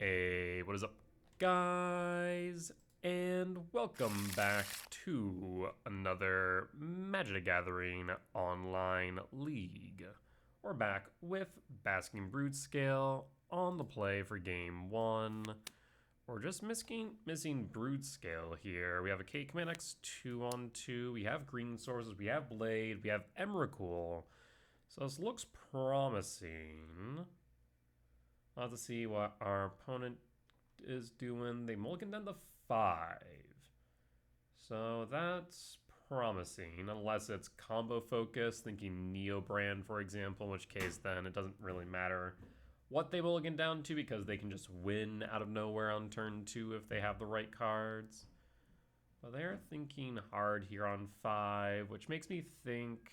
Hey, what is up, guys? And welcome back to another Magic the Gathering online league. We're back with Basking Broodscale on the play for game 1. We're just missing Broodscale here. We have a K Command X 2-on-2. We have green sources. We have Blade. We have Emrakul. So this looks promising. We'll have to see what our opponent is doing. They mulligan down to 5. So that's promising, unless it's combo focused, thinking Neo Brand, for example, in which case then it doesn't really matter what they mulligan down to because they can just win out of nowhere on turn 2 if they have the right cards. But they're thinking hard here on 5, which makes me think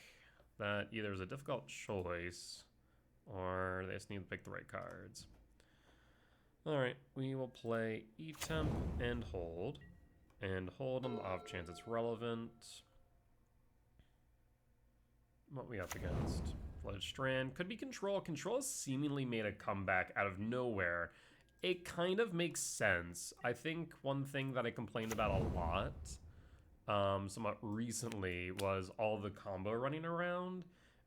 that either it's a difficult choice or they just need to pick the right cards. Alright, we will play E-Temp and hold. And hold on the off chance it's relevant. What we up against? Flooded Strand. Could be Control. Control has seemingly made a comeback out of nowhere. It kind of makes sense. I think one thing that I complained about a lot somewhat recently was all the combo running around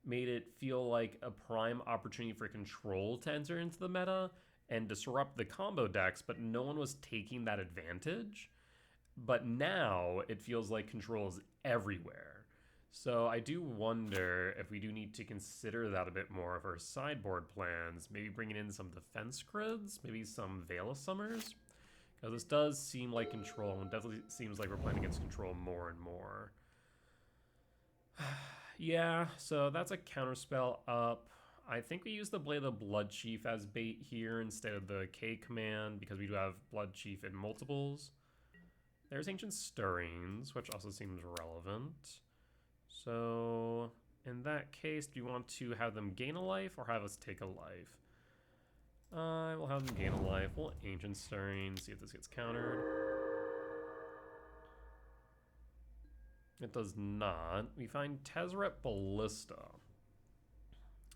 made it feel like a prime opportunity for Control to enter into the meta and disrupt the combo decks, but no one was taking that advantage. But now it feels like Control is everywhere. So I do wonder if we do need to consider that a bit more of our sideboard plans, maybe bringing in some defense grids, maybe some Veil of Summers. Because this does seem like Control, and definitely seems like we're playing against Control more and more. Yeah, so that's a counterspell up. I think we use the Blade of the Blood Chief as bait here instead of the K command because we do have Blood Chief in multiples. There's Ancient Stirrings, which also seems relevant. So in that case, do you want to have them gain a life or have us take a life? I will have them gain a life. We'll Ancient Stirrings, see if this gets countered. It does not. We find Tezzeret Ballista.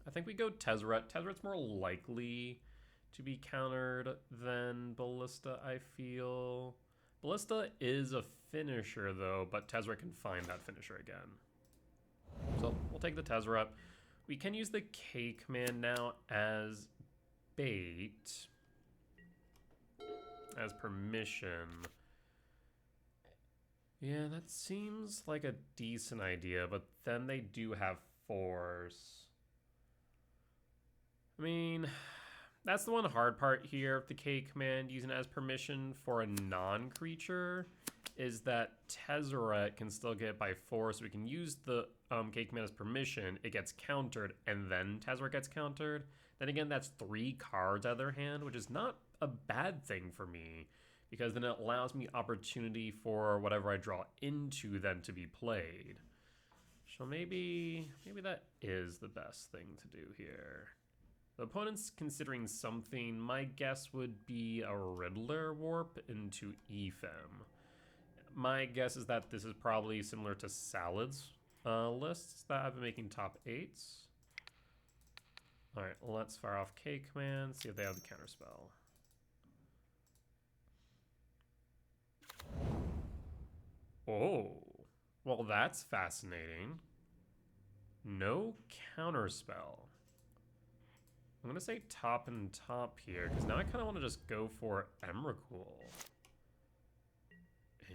I think we go Tezzeret. Tezzeret's more likely to be countered than Ballista, I feel. Ballista is a finisher, though, but Tezzeret can find that finisher again. So we'll take the Tezzeret. We can use the K command now as bait, as permission. Yeah, that seems like a decent idea, but then they do have force. I mean, that's the one hard part here of the K command using it as permission for a non-creature is that Tezzeret can still get it by force. We can use the K command as permission, it gets countered, and then Tezzeret gets countered. Then again, that's 3 cards out of their hand, which is not a bad thing for me, because then it allows me opportunity for whatever I draw into then to be played. So maybe that is the best thing to do here. The opponent's considering something. My guess would be a Riddler Warp into Ephem. My guess is that this is probably similar to Salad's lists that I've been making top 8s. Alright, let's fire off K command, see if they have the counterspell. Oh, well that's fascinating. No counterspell. I'm going to say top and top here, because now I kind of want to just go for Emrakul.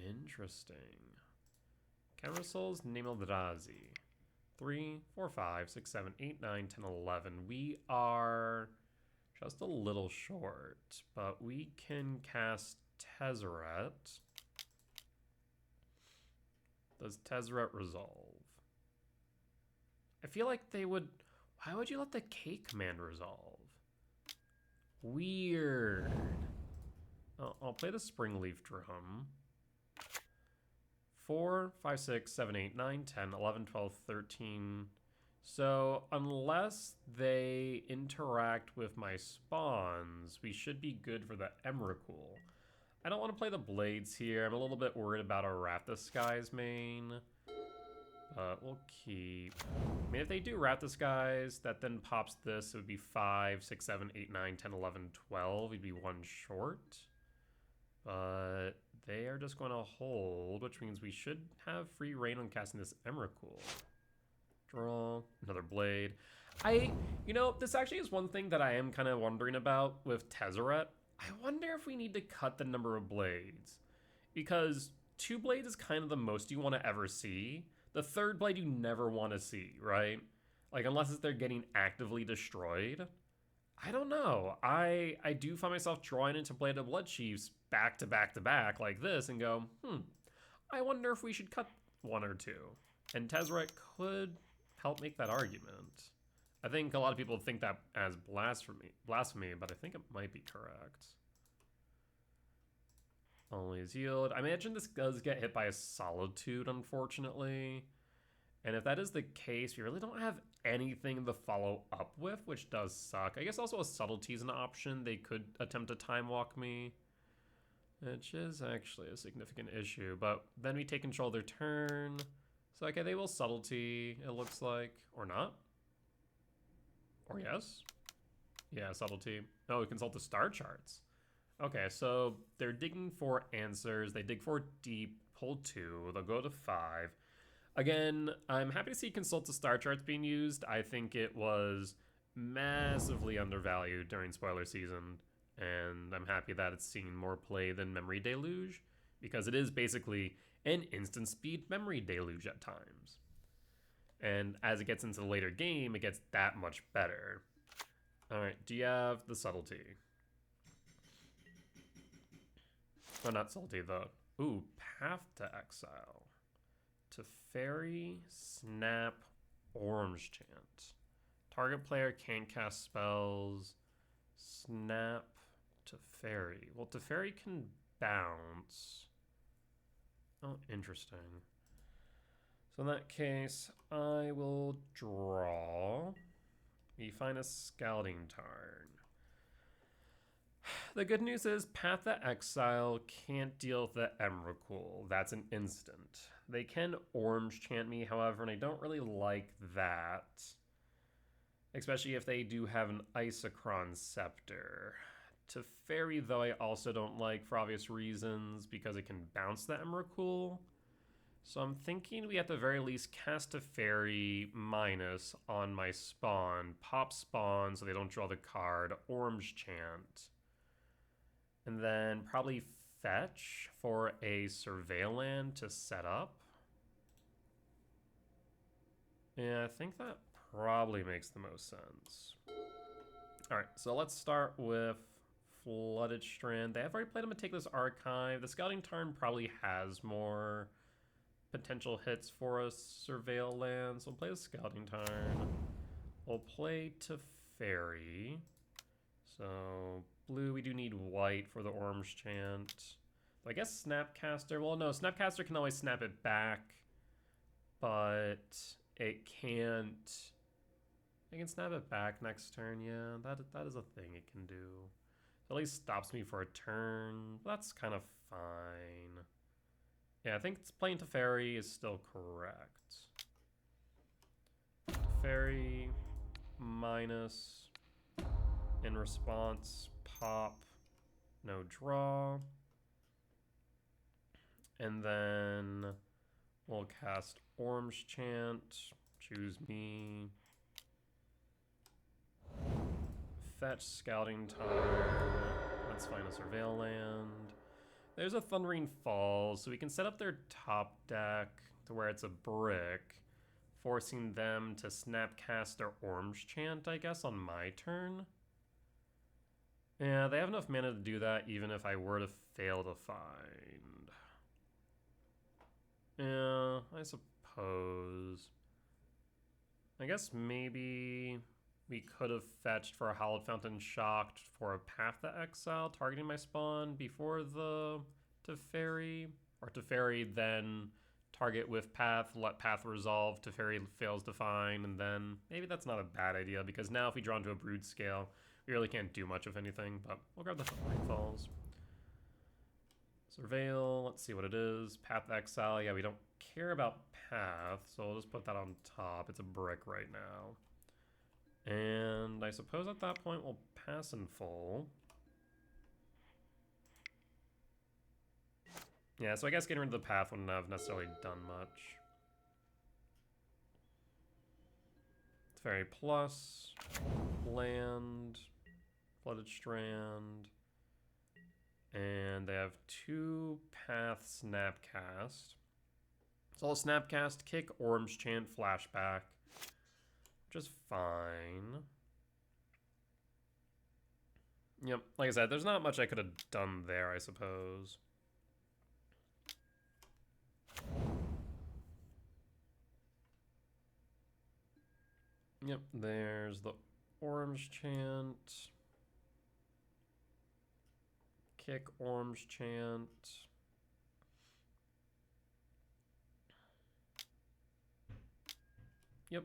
Interesting. Counterspells, Name Eldrazi. 3, 4, 5, 6, 7, 8, 9, 10, 11. We are just a little short, but we can cast Tezzeret. Does Tezzeret resolve? I feel like they would... Why would you let the K command resolve? Weird. I'll play the Springleaf Drum. 4, 5, 6, 7, 8, 9, 10, 11, 12, 13. So unless they interact with my spawns, we should be good for the Emrakul. I don't want to play the Blades here. I'm a little bit worried about a Wrath of Skies main. but we'll keep. I mean, if they do rat disguise, that then pops this, it would be 5, 6, 7, 8, 9, 10, 11, 12. We'd be one short. But they are just going to hold, which means we should have free reign on casting this Emrakul. Draw, another blade. You know, this actually is one thing that I am kind of wondering about with Tezzeret. I wonder if we need to cut the number of blades. Because 2 blades is kind of the most you want to ever see. The 3rd blade you never want to see, right? Like, unless they're getting actively destroyed. I don't know. I do find myself drawing into Blade of Blood Chiefs back to back to back like this and go, I wonder if we should cut 1 or 2. And Tezzeret could help make that argument. I think a lot of people think that as blasphemy, but I think it might be correct. Always yield. I imagine this does get hit by a Solitude, unfortunately. And if that is the case, we really don't have anything to follow up with, which does suck. I guess also a Subtlety is an option. They could attempt to time walk me, which is actually a significant issue. But then we take control of their turn. So, okay, they will Subtlety, it looks like. Or not. Or yes? Yeah, Subtlety. Oh, we consult the star charts. Okay, so they're digging for answers. They dig for deep, pull 2. They'll go to 5. Again, I'm happy to see consult the star charts being used. I think it was massively undervalued during spoiler season. And I'm happy that it's seen more play than Memory Deluge, because it is basically an instant speed Memory Deluge at times. And as it gets into the later game, it gets that much better. All right, do you have the Subtlety? Oh, not Subtlety, though. Ooh, Path to Exile. Teferi, Snap, Orange Chant. Target player can't cast spells. Snap, Teferi. Well, Teferi can bounce. Oh, interesting. So in that case, I will draw. We find a Scouting Tarn. The good news is Path to Exile can't deal with the Emrakul. That's an instant. They can Orange Chant me, however, and I don't really like that. Especially if they do have an Isochron Scepter. Teferi, though, I also don't like for obvious reasons, because it can bounce the Emrakul. So I'm thinking we at the very least cast Teferi minus on my spawn. Pop spawn so they don't draw the card. Orange Chant. And then probably fetch for a Surveil land to set up. Yeah, I think that probably makes the most sense. Alright, so let's start with Flooded Strand. They have already played a Meticulous Archive. The Scouting Tarn probably has more potential hits for us. Surveil land. So we'll play the Scouting Tarn. We'll play Teferi. So blue, we do need white for the Orange Chant. So I guess Snapcaster. Well, no, Snapcaster can always snap it back, but it can't. I can snap it back next turn. Yeah, that is a thing it can do. It at least stops me for a turn. That's kind of fine. Yeah, I think playing Teferi is still correct. Teferi minus. In response, pop, no draw. And then we'll cast Orange Chant, choose me. Fetch Scouting Tarn. Let's find a Surveil land. There's a Thundering Falls, so we can set up their top deck to where it's a brick, forcing them to Snapcast their Orange Chant, I guess, on my turn. Yeah, they have enough mana to do that, even if I were to fail to find. Yeah, I suppose. I guess maybe we could have fetched for a Hallowed Fountain Shocked for a Path to Exile, targeting my spawn before the Teferi. Or Teferi then target with Path, let Path resolve, Teferi fails to find, and then maybe that's not a bad idea, because now if we draw into a Broodscale, we really can't do much of anything, but we'll grab the Thundering Falls. Surveil, let's see what it is. Path Exile, yeah, we don't care about Path, so we'll just put that on top. It's a brick right now. And I suppose at that point we'll pass in full. Yeah, so I guess getting rid of the Path wouldn't have necessarily done much. It's very plus, land, Flooded Strand, and they have 2 Path Snapcast. So I'll Snapcast, kick, Orange Chant, Flashback, which is fine. Yep, like I said, there's not much I could have done there, I suppose. Yep, there's the Orange Chant. Kick, Orange Chant. Yep.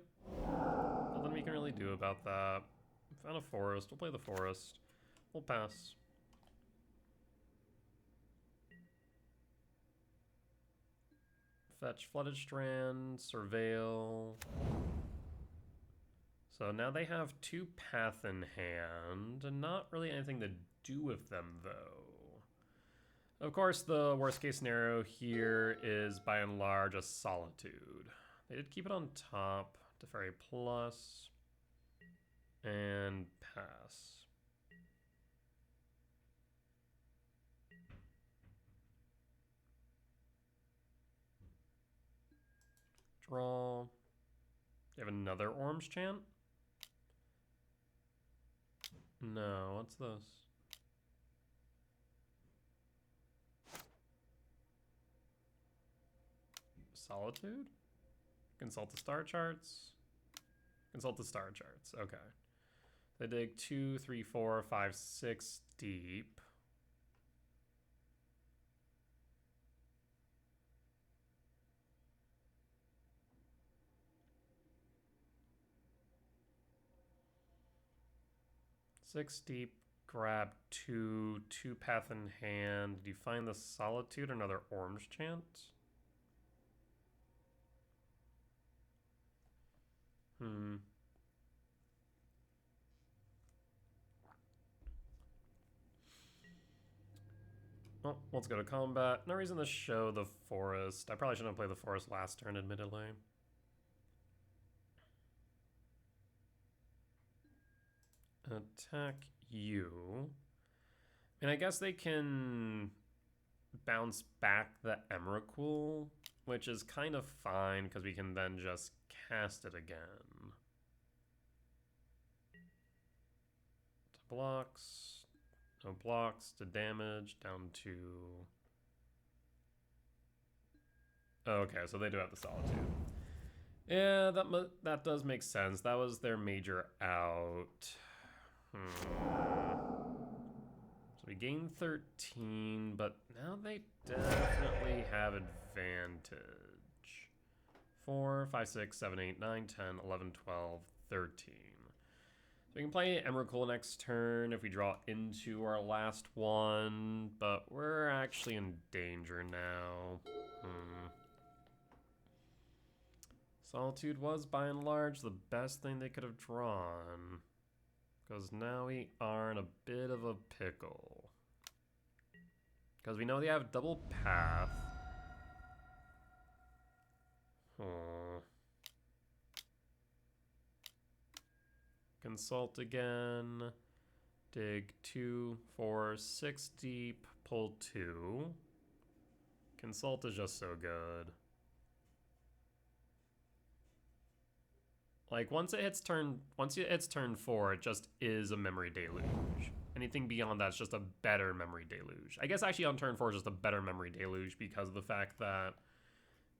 Nothing we can really do about that. Found a forest. We'll play the forest. We'll pass. Fetch Flooded Strand, Surveil. So now they have 2 Path in hand, and not really anything to do with them, though. Of course, the worst case scenario here is, by and large, a Solitude. They did keep it on top, Teferi plus, and pass. Draw. You have another Orange Chant? No, what's this? Solitude? Consult the star charts. Consult the star charts. Okay. They dig 2, 3, 4, 5, 6 deep. Six deep, grab 2, 2 path in hand. Do you find the Solitude or another Orange Chant? Well, let's go to combat. No reason to show the forest. I probably shouldn't have played the forest last turn, admittedly. Attack you. And I guess they can bounce back the Emrakul, which is kind of fine because we can then just cast it again. To blocks. No blocks to damage, down to... Okay, so they do have the Solitude. Yeah, that does make sense. That was their major out. So we gained 13, but now they definitely have advantage. 4, 5, 6, 7, 8, 9, 10, 11, 12, 13. So we can play Emrakul next turn if we draw into our last one, but we're actually in danger now. Solitude was, by and large, the best thing they could have drawn. Because now we are in a bit of a pickle. Because we know they have double path. Consult again. Dig 2, 4, 6 deep. Pull 2. Consult is just so good. Like once it hits turn 4, it just is a memory deluge. Anything beyond that's just a better memory deluge. I guess actually on turn 4 is just a better memory deluge because of the fact that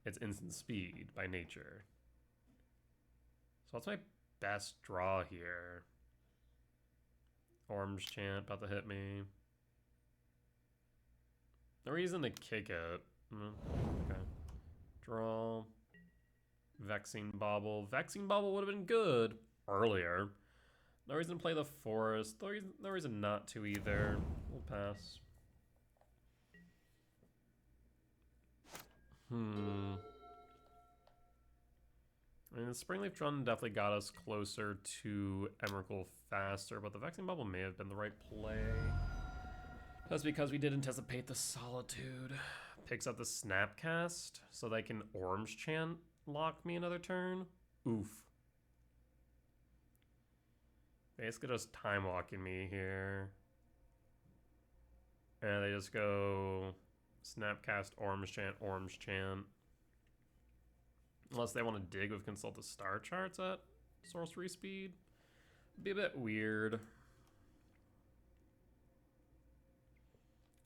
it's instant speed by nature. So what's my best draw here? Orange Chant about to hit me. No reason to kick it. Okay. Draw. Vexing Bauble. Vexing Bauble would have been good earlier. No reason to play the forest. No reason not to either. We'll pass. I mean, the Springleaf Drone definitely got us closer to Emrakul faster, but the Vexing Bubble may have been the right play. That's because we did anticipate the Solitude. Picks up the Snapcast, so they can Orange Chant lock me another turn. Oof. Basically just time walking me here. And they just go Snapcast, Orange Chant, Orange Chant. Unless they want to dig with Consult the Star Charts at sorcery speed. Be a bit weird.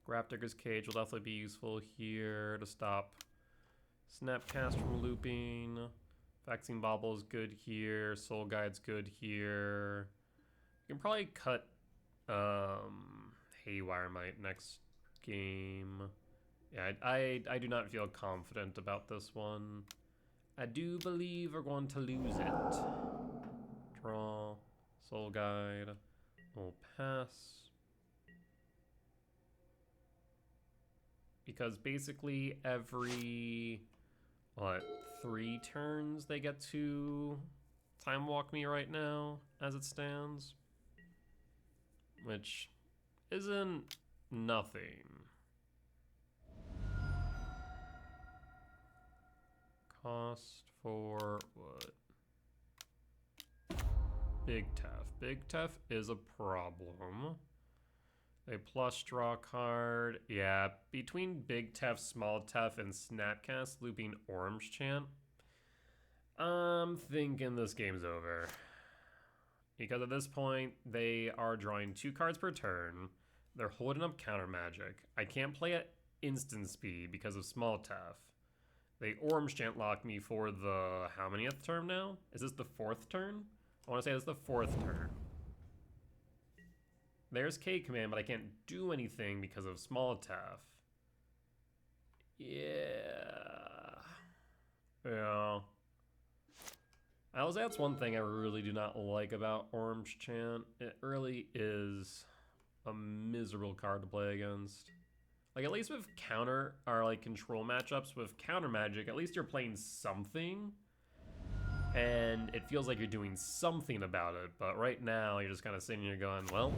Grapdigger's Cage will definitely be useful here to stop Snapcast from looping. Vexing Bobble is good here. Soul Guide's good here. You can probably cut Haywire Might next game. Yeah, I do not feel confident about this one. I do believe we're going to lose it. Draw. Soul Guide. We'll pass. Because basically every, 3 turns they get to time walk me right now as it stands. Which isn't nothing. Cost for what? Big Tef. Big Tef is a problem. They plus draw card. Yeah, between Big Tef, Small Tef, and Snapcast looping Orange Chant, I'm thinking this game's over. Because at this point, they are drawing 2 cards per turn. They're holding up counter magic. I can't play at instant speed because of Small Tef. They Orange Chant lock me for the how manyth turn now? Is this the 4th turn? I want to say it's the 4th turn. There's K command, but I can't do anything because of Small Tef. Yeah. I will say that's one thing I really do not like about Orange Chant. It really is a miserable card to play against. Like, at least with counter, or like control matchups with counter magic, at least you're playing something. And it feels like you're doing something about it. But right now, you're just kind of sitting here going, well,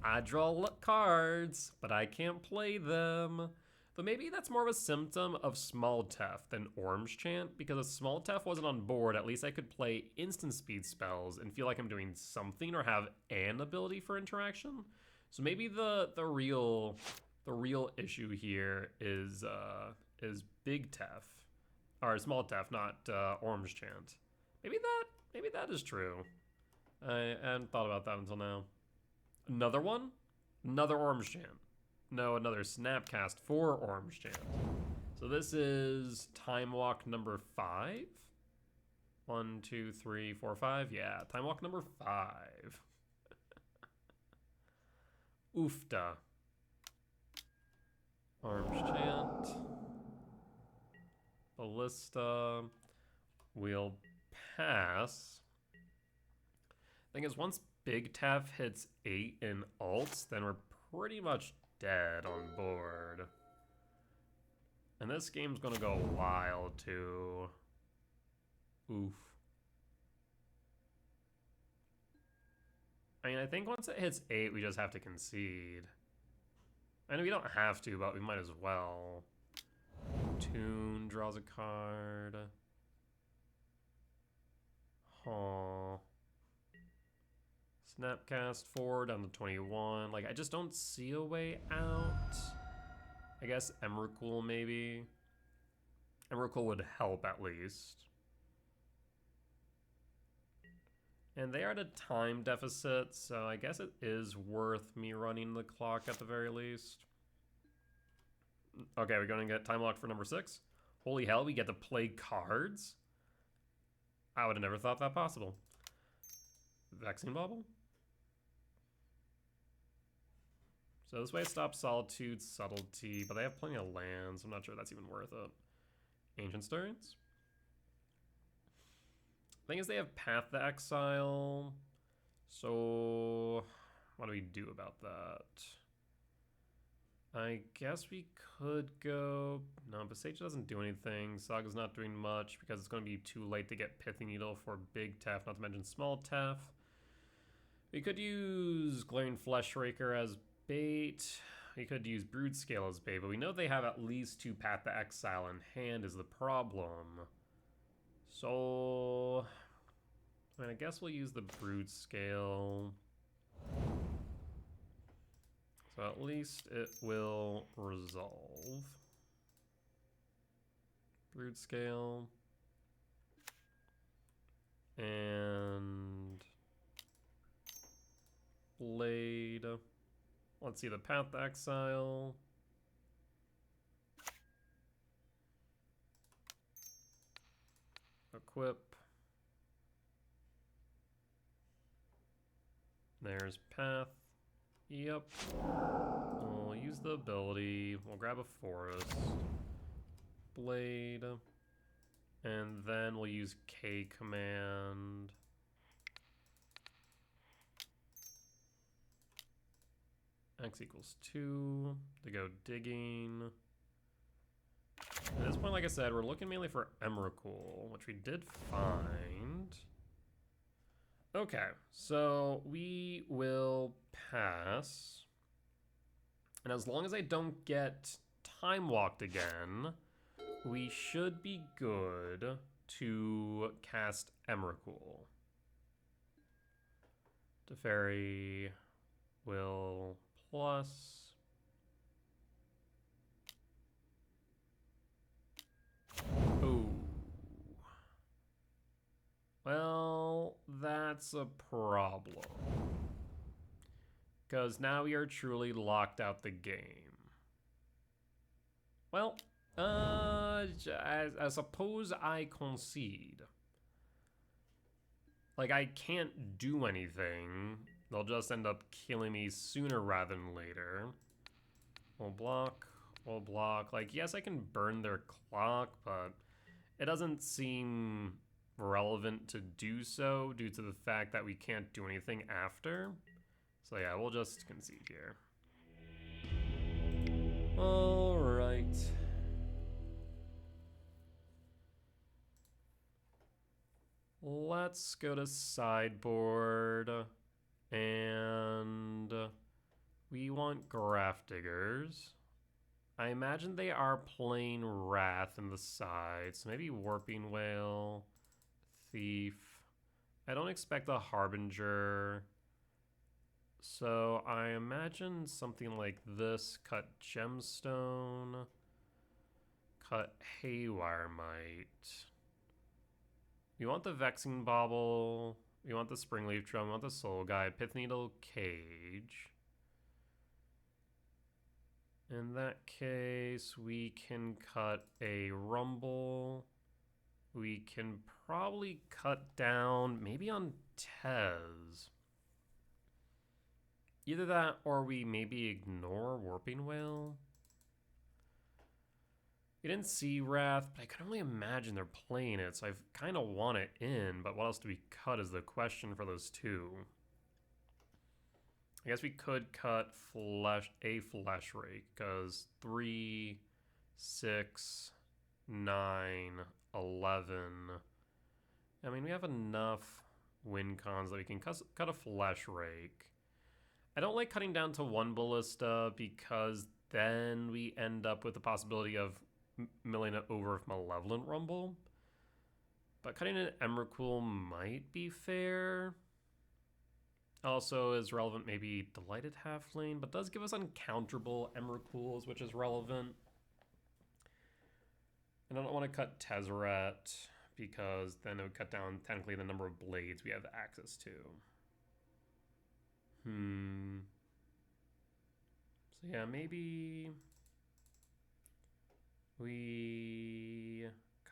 I draw cards, but I can't play them. But maybe that's more of a symptom of Small Tef than Orange Chant, because if Small Tef wasn't on board, at least I could play instant speed spells and feel like I'm doing something or have an ability for interaction. So maybe the real issue here is Big Tef, or Small Tef, not Orange Chant. Maybe that is true. I hadn't thought about that until now. Another one? Another Orange Chant. No, another Snapcast for Orange Chant. So this is Time Walk number 5. 1, 2, 3, 4, 5. Yeah, Time Walk number 5. Oofta. Orange Chant. Ballista. We'll pass. Thing is, once Big Tef hits 8 in alts, then we're pretty much dead on board. And this game's gonna go wild too. Oof. I mean, I think once it hits 8, we just have to concede. I know we don't have to, but we might as well. Toon draws a card. Huh. Snapcast 4 down to 21. Like, I just don't see a way out. I guess Emrakul maybe. Emrakul would help at least. And they are at a time deficit, so I guess it is worth me running the clock at the very least. Okay, we're going to get time locked for number 6. Holy hell, we get to play cards? I would have never thought that possible. Vexing Bubble? So this way it stops Solitude, Subtlety, but they have plenty of lands. I'm not sure that's even worth it. Ancient Stirrings? Thing is, they have Path to Exile. So what do we do about that? I guess we could go... No, Besage doesn't do anything. Saga's not doing much because it's going to be too late to get Pithy Needle for big Tef, not to mention small Tef. We could use Glaring Flesh Raker as bait. We could use Broodscale as bait, but we know they have at least 2 Path to Exile in hand is the problem. So... I mean, I guess we'll use the Broodscale. So at least it will resolve. Broodscale. And... Blade. Let's see the Path to Exile. Equip. There's Path. Yep. We'll use the ability. We'll grab a Forest. Blade. And then we'll use K command. X equals 2 to go digging. At this point, like I said, we're looking mainly for Emrakul, which we did find. Okay, so we will pass. And as long as I don't get time walked again, we should be good to cast Emrakul. Teferi will plus. Ooh. Well, that's a problem. Because now we are truly locked out the game. Well, I suppose I concede. Like, I can't do anything. They'll just end up killing me sooner rather than later. We'll block. We'll block. Like, yes, I can burn their clock, but it doesn't seem relevant to do so due to the fact that we can't do anything after. So yeah, we'll just concede here. All right. Let's go to sideboard. And we want Grafdiggers. I imagine they are playing Wrath in the side, so maybe Warping Whale, Thief. I don't expect a Harbinger. So I imagine something like this. Cut Gemstone. Cut Haywire Mite. We want the Vexing Bauble. We want the Springleaf Drum. We want the Soul Guide. Pith Needle Cage. In that case, we can cut a Rumble. We can probably cut down maybe on Tez. Either that or we maybe ignore Warping Whale. We didn't see Wrath, but I can only imagine they're playing it, so I kind of want it in, but what else do we cut is the question for those two. I guess we could cut a Flesh Rake, because 3, 6, 9, 11. I mean, we have enough win cons that we can cut a Flesh Rake. I don't like cutting down to 1 Ballista because then we end up with the possibility of milling it over with Malevolent Rumble. But cutting an Emrakul might be fair. Also is relevant maybe Delighted Halfling, but does give us uncounterable Emrakuls, which is relevant. And I don't want to cut Tezzeret because then it would cut down technically the number of blades we have access to. So yeah, maybe we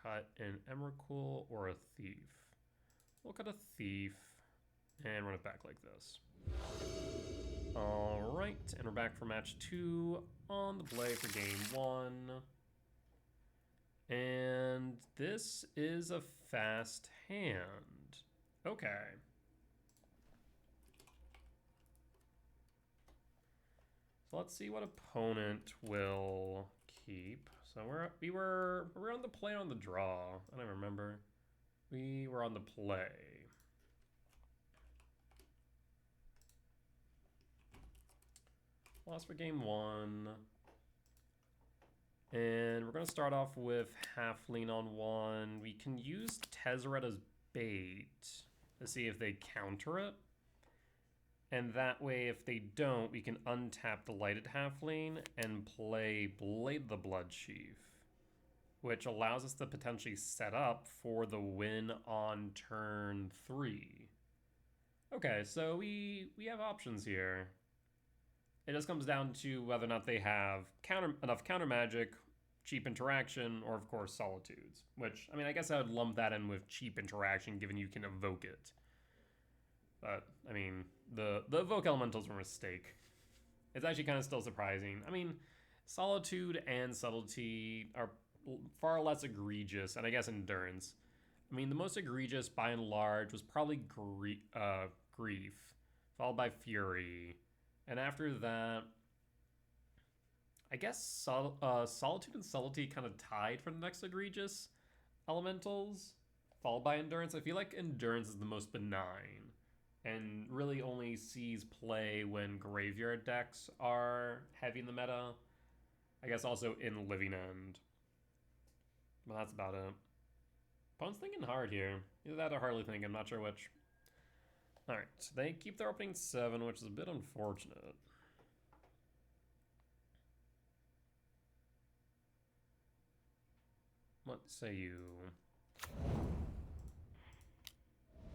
cut an Emrakul or a Thief. We'll cut a Thief and run it back like this. All right, and we're back for match 2 on the play for game 1. And this is a fast hand. Okay. Let's see what opponent will keep. So we were on the play or on the draw. I don't remember. We were on the play. Lost for game 1. And we're going to start off with Halfling on 1. We can use Tezzeret as bait to see if they counter it. And that way, if they don't, we can untap the Lighted Halfling and play Blade the Bloodchief, which allows us to potentially set up for the win on turn 3. Okay, so we have options here. It just comes down to whether or not they have enough counter magic, cheap interaction, or of course Solitudes. Which, I mean, I guess I would lump that in with cheap interaction, given you can evoke it. But, I mean, the evoke elementals were a mistake. It's actually kind of still surprising. I mean, Solitude and Subtlety are far less egregious, and I guess Endurance. I mean, the most egregious, by and large, was probably Grief, followed by Fury. And after that, I guess Solitude and Subtlety kind of tied for the next egregious elementals, followed by Endurance. I feel like Endurance is the most benign and really only sees play when graveyard decks are heavy in the meta. I guess also in Living End. But that's about it. Opponent's thinking hard here. Either that or hardly thinking, I'm not sure which. Alright, they keep their opening 7, which is a bit unfortunate. What say you?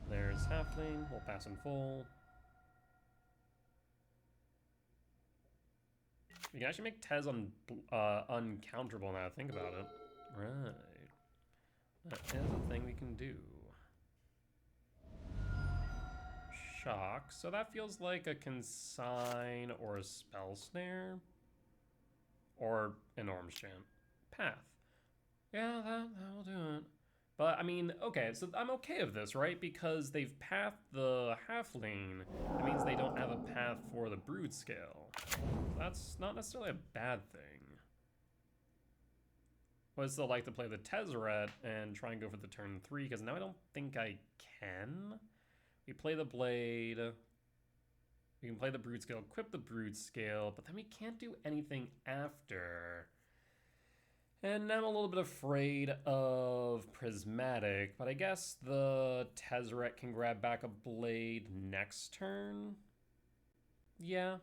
There's Halfling, we'll pass in full. We can actually make Tez uncounterable now, think about it. Right. That is a thing we can do. Shock, so that feels like a Consign or a Spell Snare. Or an Orm's Chant. Path. Yeah, that will do it. But, I mean, okay, so I'm okay with this, right? Because they've pathed the Halfling. It means they don't have a path for the Broodscale. That's not necessarily a bad thing. But I'd still like to play the Tezzeret and try and go for the turn 3, because now I don't think I can. We play the Blade. We can play the Broodscale, equip the Broodscale, but then we can't do anything after. And now I'm a little bit afraid of Prismatic, but I guess the Tezzeret can grab back a Blade next turn. Yeah,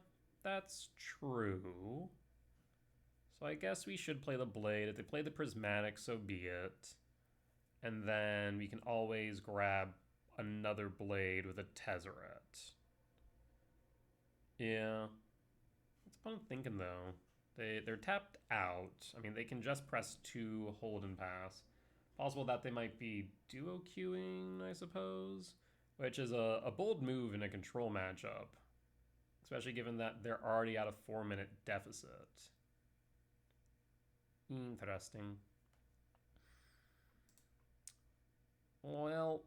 that's true. So I guess we should play the Blade. If they play the Prismatic, so be it. And then we can always grab another Blade with a Tezzeret. Yeah. What's the point of thinking, though? They're tapped out. I mean, they can just press 2, hold, and pass. Possible that they might be duo queuing, I suppose, which is a bold move in a control matchup, especially given that they're already at a 4-minute deficit. Interesting. Well,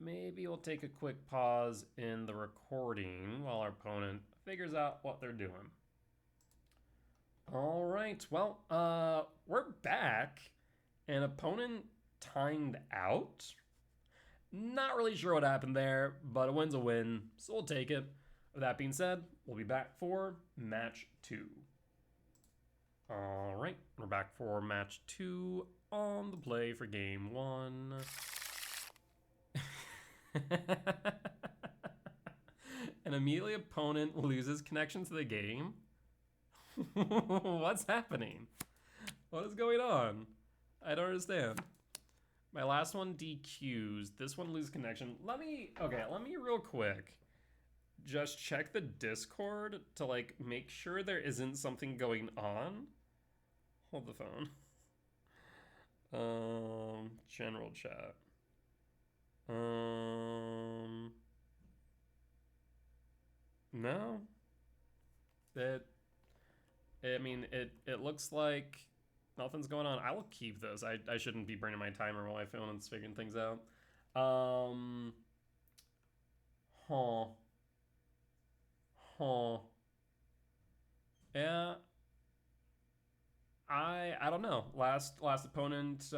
maybe we'll take a quick pause in the recording while our opponent figures out what they're doing. All right, well, we're back. An opponent timed out. Not really sure what happened there, but a win's a win, so we'll take it. With that being said, we'll be back for match 2. All right, we're back for match 2 on the play for game 1. And immediately opponent loses connection to the game. What's happening? What is going on? I don't understand. My last one DQs. This one loses connection. Let me real quick just check the Discord to like make sure there isn't something going on. Hold the phone. General chat. No. It looks like nothing's going on. I will keep this. I shouldn't be burning my timer while my phone is figuring things out. Yeah, I don't know. Last opponent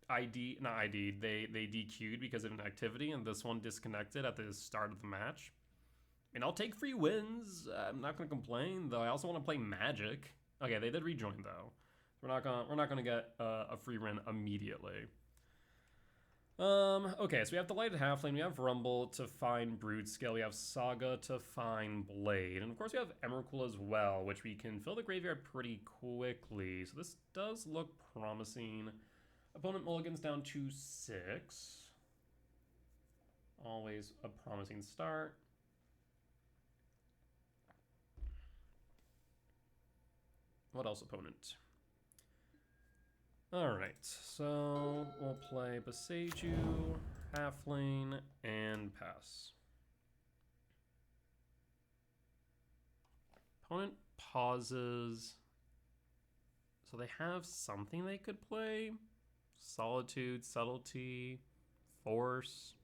ID not ID they DQ'd because of an activity, and this one disconnected at the start of the match. I mean, I'll take free wins. I'm not gonna complain though. I also want to play Magic. Okay, they did rejoin though. We're not gonna get a free win immediately. Okay, so we have Delighted Halfling, we have Rumble to find Broodscale, we have Saga to find Blade, and of course we have Emrakul as well, which we can fill the graveyard pretty quickly. So this does look promising. Opponent mulligans down to 6. Always a promising start. What else, opponent? Alright, so we'll play Boseiju, Halfling, and pass. Opponent pauses. So they have something they could play. Solitude, Subtlety, Force.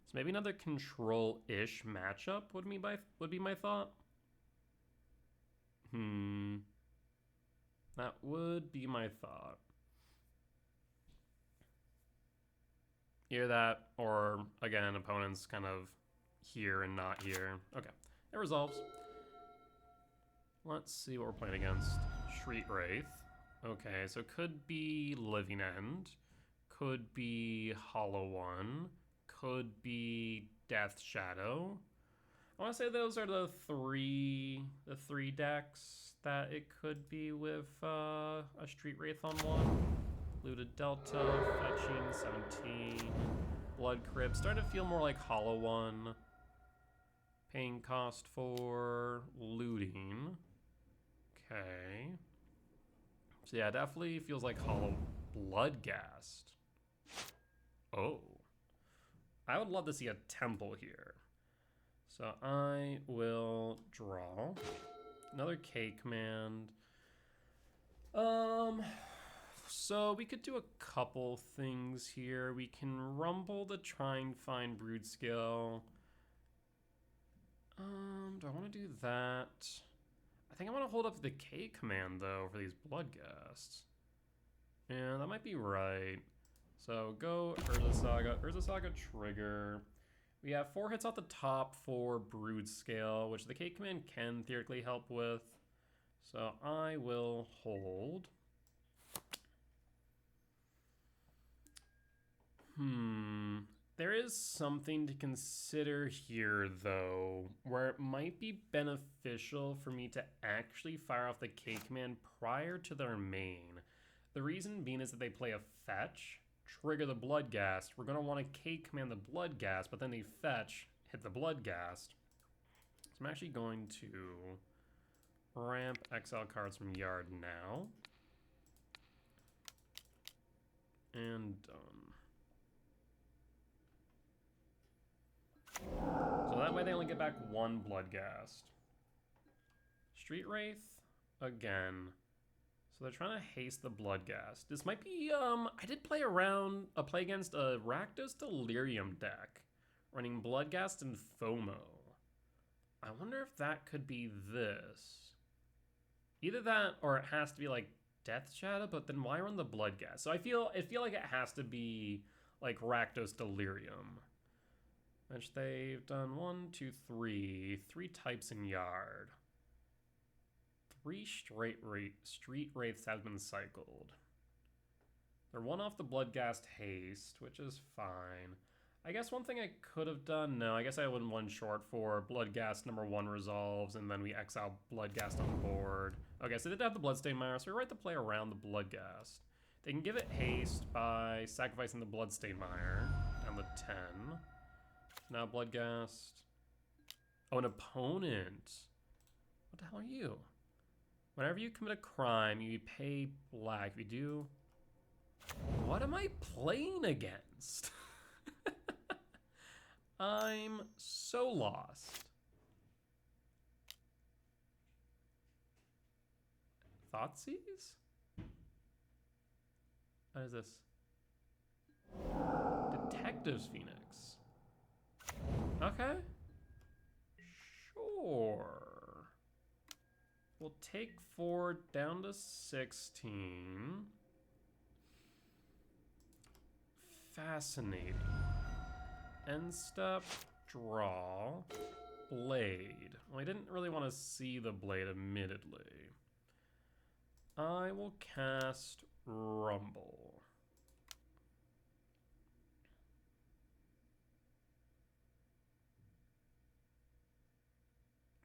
So maybe another control-ish matchup would be my thought. That would be my thought. Either that, or again, opponent's kind of here and not here. Okay, it resolves. Let's see what we're playing against. Street Wraith. Okay, so could be Living End, could be Hollow One, could be Death Shadow. I want to say those are the three decks that it could be with a Street Wraith on one. Looted Delta, Fetching, 17, Blood Crib. Starting to feel more like Hollow One. Paying cost for looting. Okay. So yeah, definitely feels like Hollow Bloodghast. Oh. I would love to see a temple here. So I will draw. Another K command. So we could do a couple things here. We can Rumble to try and find Broodscale. Do I want to do that? I think I want to hold up the K command though for these Bloodghasts. Yeah, that might be right. So go Urza Saga trigger. We have 4 hits off the top for Broodscale, which the K command can theoretically help with. So I will hold. There is something to consider here, though, where it might be beneficial for me to actually fire off the K command prior to their main. The reason being is that they play a fetch, trigger the Bloodghast. We're going to want to K command the Bloodghast, but then they fetch, hit the Bloodghast. So I'm actually going to ramp exile cards from Yard now. And done. So that way they only get back 1 Bloodghast. Street Wraith, again. So they're trying to haste the Bloodghast. This might be, I did play against a Rakdos Delirium deck, running Bloodghast and FOMO. I wonder if that could be this. Either that, or it has to be like Death Shadow, but then why run the Bloodghast? So I feel like it has to be like Rakdos Delirium. Which they've done 1, 2, 3 types in Yard. 3 Street Wraiths have been cycled. They're 1 off the Bloodghast haste, which is fine. I guess one thing I could have done, no, I guess I wouldn't 1 short for Bloodghast number 1 resolves, and then we exile Bloodghast on the board. Okay, so they did have the Bloodstained Mire, so we're right to play around the Bloodghast. They can give it haste by sacrificing the Bloodstained Mire down to 10. Now Bloodghast. Oh, an opponent. What the hell are you? Whenever you commit a crime, you pay black. If you do... What am I playing against? I'm so lost. Thoughtseize? What is this? Detective's Phoenix. Okay. Sure. we'll take 4 down to 16. Fascinating. End step, draw, blade. Well, I didn't really want to see the blade, admittedly. I will cast Rumble.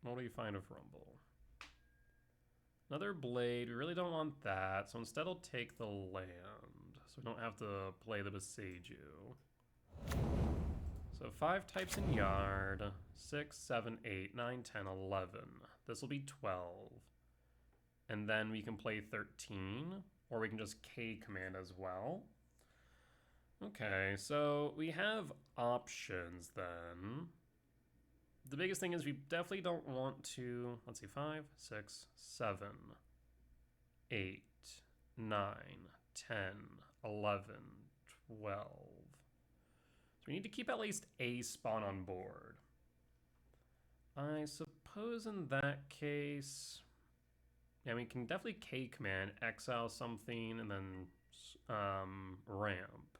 What do you find of Rumble? Another blade. We really don't want that, so instead I'll take the land, so we don't have to play the Basking. So 5 types in yard. 6, 7, 8, 9, 10, 11. This will be 12. And then we can play 13, or we can just K command as well. Okay, so we have options then. The biggest thing is we definitely don't want to, let's see, 5, 6, 7, 8, 9, 10, 11, 12. So we need to keep at least a spawn on board. I suppose in that case, yeah, we can definitely K command, exile something, and then ramp.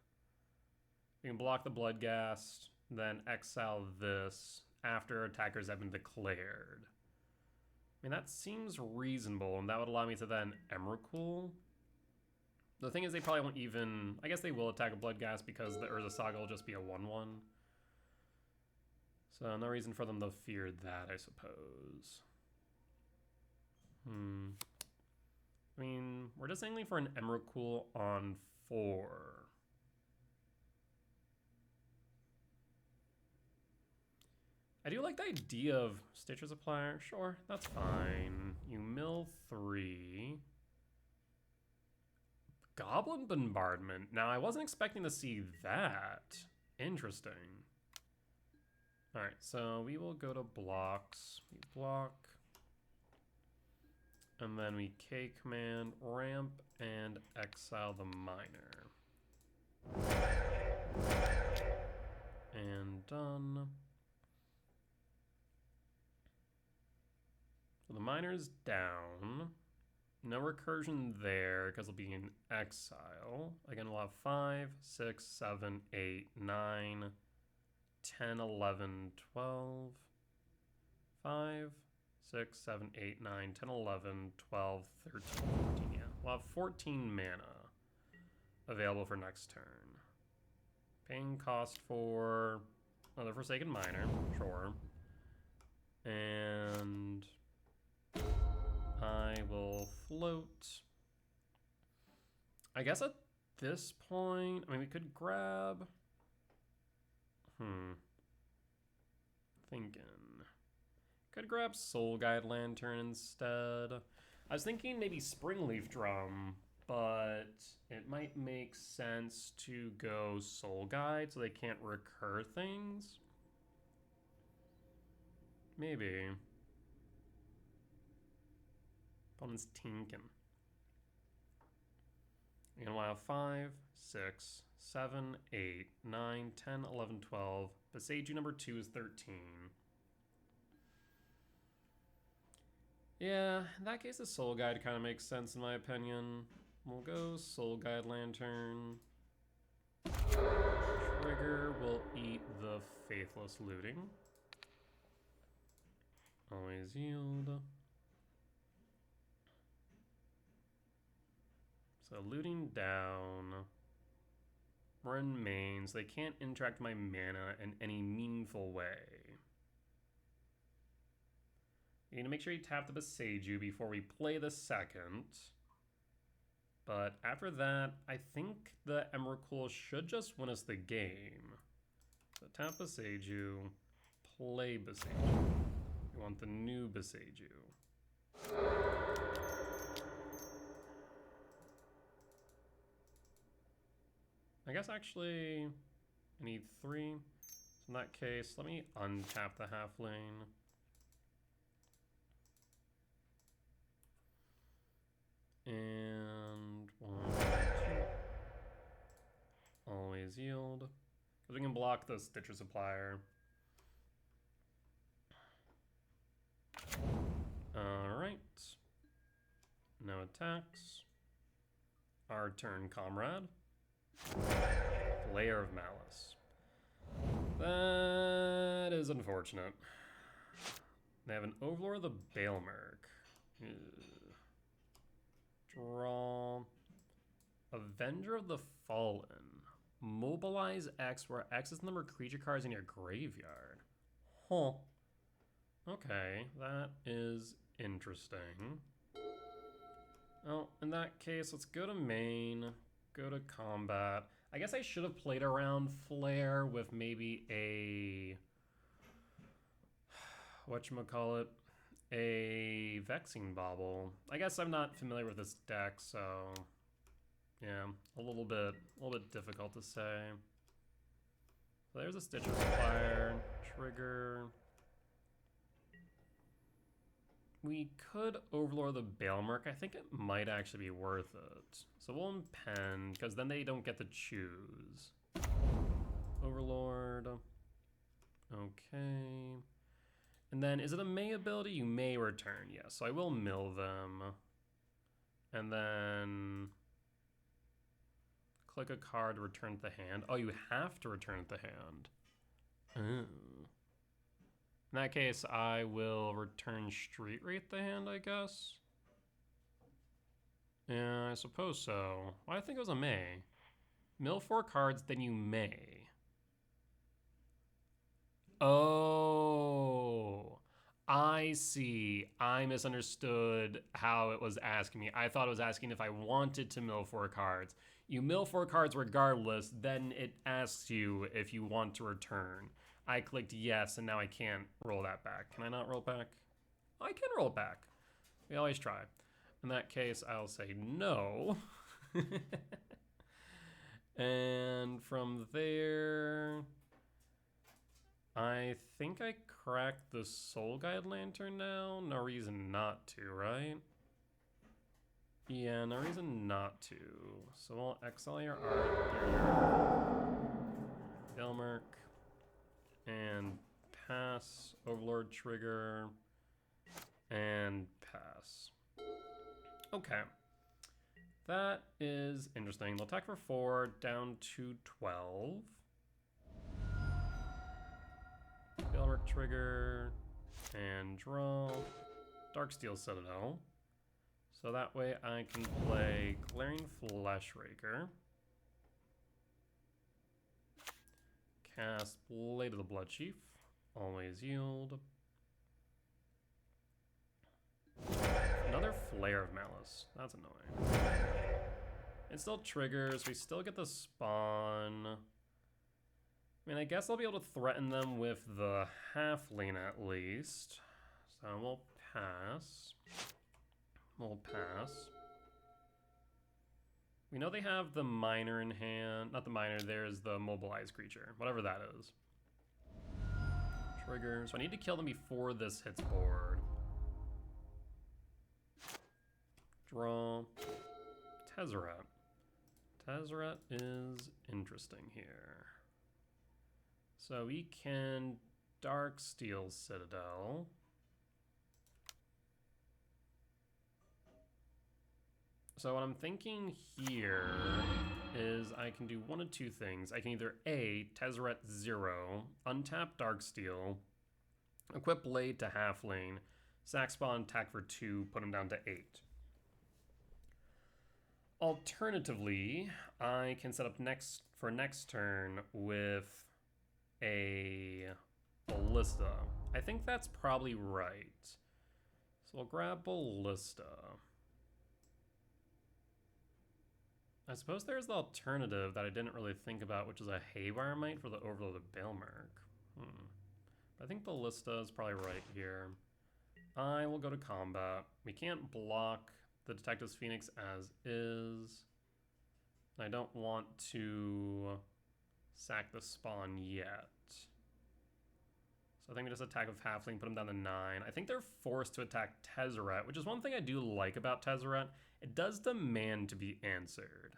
We can block the Bloodghast, then exile this after attackers have been declared. I mean, that seems reasonable, and that would allow me to then Emrakul. The thing is, they probably won't even... I guess they will attack a Bloodghast because the Urza Saga will just be a 1-1. So no reason for them to fear that, I suppose. I mean, we're just aiming for an Emrakul on 4. I do like the idea of Stitcher Supplier. Sure, that's fine. You mill 3. Goblin Bombardment. Now, I wasn't expecting to see that. Interesting. Alright, so we will go to blocks. We block. And then we K command, ramp, and exile the miner. And done. So the miner's down. No recursion there because it'll be in exile. Again, we'll have 5, 6, 7, 8, 9, 10, 11, 12. 5, 6, 7, 8, 9, 10, 11, 12, 13, 14. Yeah, we'll have 14 mana available for next turn. Paying cost for another Forsaken Miner, sure. And I will float. I guess at this point, I mean, we could grab... Thinking. Could grab Soul Guide Lantern instead. I was thinking maybe Springleaf Drum, but it might make sense to go Soul Guide so they can't recur things. Maybe. Opponent's tinkin'. You're gonna have 5, 6, 7, 8, 9, 10, 11, 12. Basage number 2 is 13. Yeah, in that case, the Soul Guide kind of makes sense in my opinion. We'll go Soul Guide Lantern. Trigger will eat the Faithless Looting. Always yield. So looting down. We're in main, so they can't interact my mana in any meaningful way. You need to make sure you tap the Basage before we play the second. But after that, I think the Emrakul should just win us the game. So tap Basage, play Basage. We want the new Basage. I guess actually I need 3. So in that case, let me untap the halfling. And 1, 2. Always yield. Because we can block the Stitcher Supplier. Alright. attacks. Our turn, comrade. Layer of Malice. That is unfortunate. They have an Overlord of the Balemerc. Draw. Avenger of the Fallen. Mobilize X, where X is the number of creature cards in your graveyard. Huh. Okay, that is interesting. Well, in that case, let's go to main, go to combat. I guess I should have played around Flare with maybe a... whatchamacallit? A Vexing Bauble. I guess I'm not familiar with this deck, so... yeah, a little bit difficult to say. So there's a Stitch of Fire, trigger. We could Overlord the Balemerc. I think it might actually be worth it. So we'll impend, because then they don't get to choose. Overlord. Okay. And then, is it a May ability? You may return. Yes, so I will mill them. And then... click a card to return to the hand. Oh, you have to return it to the hand. Oh. In that case, I will return Street Wraith to hand, I guess. Yeah, I suppose so. Well, I think it was a May. Mill 4 cards, then you may. Oh, I see. I misunderstood how it was asking me. I thought it was asking if I wanted to mill 4 cards. You mill 4 cards regardless, then it asks you if you want to return. I clicked yes, and now I can't roll that back. Can I not roll back? I can roll back. We always try. In that case, I'll say no. And from there, I think I cracked the Soul Guide Lantern now. No reason not to, right? Yeah, no reason not to. So we'll exile your art, your Balemerc, and pass, Overlord trigger, and pass. Okay. That is interesting. They'll attack for 4, down to 12. Balemerc trigger, and draw. Darksteel Citadel. So that way I can play Glaring Fleshraker. Cast Blade of the Bloodchief. Always yield. Another Flare of Malice. That's annoying. It still triggers. We still get the spawn. I mean, I guess I'll be able to threaten them with the Halfling at least. So we'll pass. We'll pass. We know they have the Miner in hand. Not the Miner, there's the Mobilized creature. Whatever that is. Trigger. So I need to kill them before this hits board. Draw. Tezzeret. Tezzeret is interesting here. So we can Darksteel Citadel. So what I'm thinking here is I can do one of two things. I can either A, Tezzeret 0, untap Darksteel, equip Blade to Halfling, sack spawn, attack for 2, put him down to 8. Alternatively, I can set up next turn with a Ballista. I think that's probably right. So we'll grab Ballista. I suppose there's the alternative that I didn't really think about, which is a Haywire Mite for the Overlord of Balemerc. I think Ballista is probably right here. I will go to combat. We can't block the Detective's Phoenix as is. I don't want to sack the spawn yet. So I think we just attack with Halfling, put him down to 9. I think they're forced to attack Tezzeret, which is one thing I do like about Tezzeret. It does demand to be answered.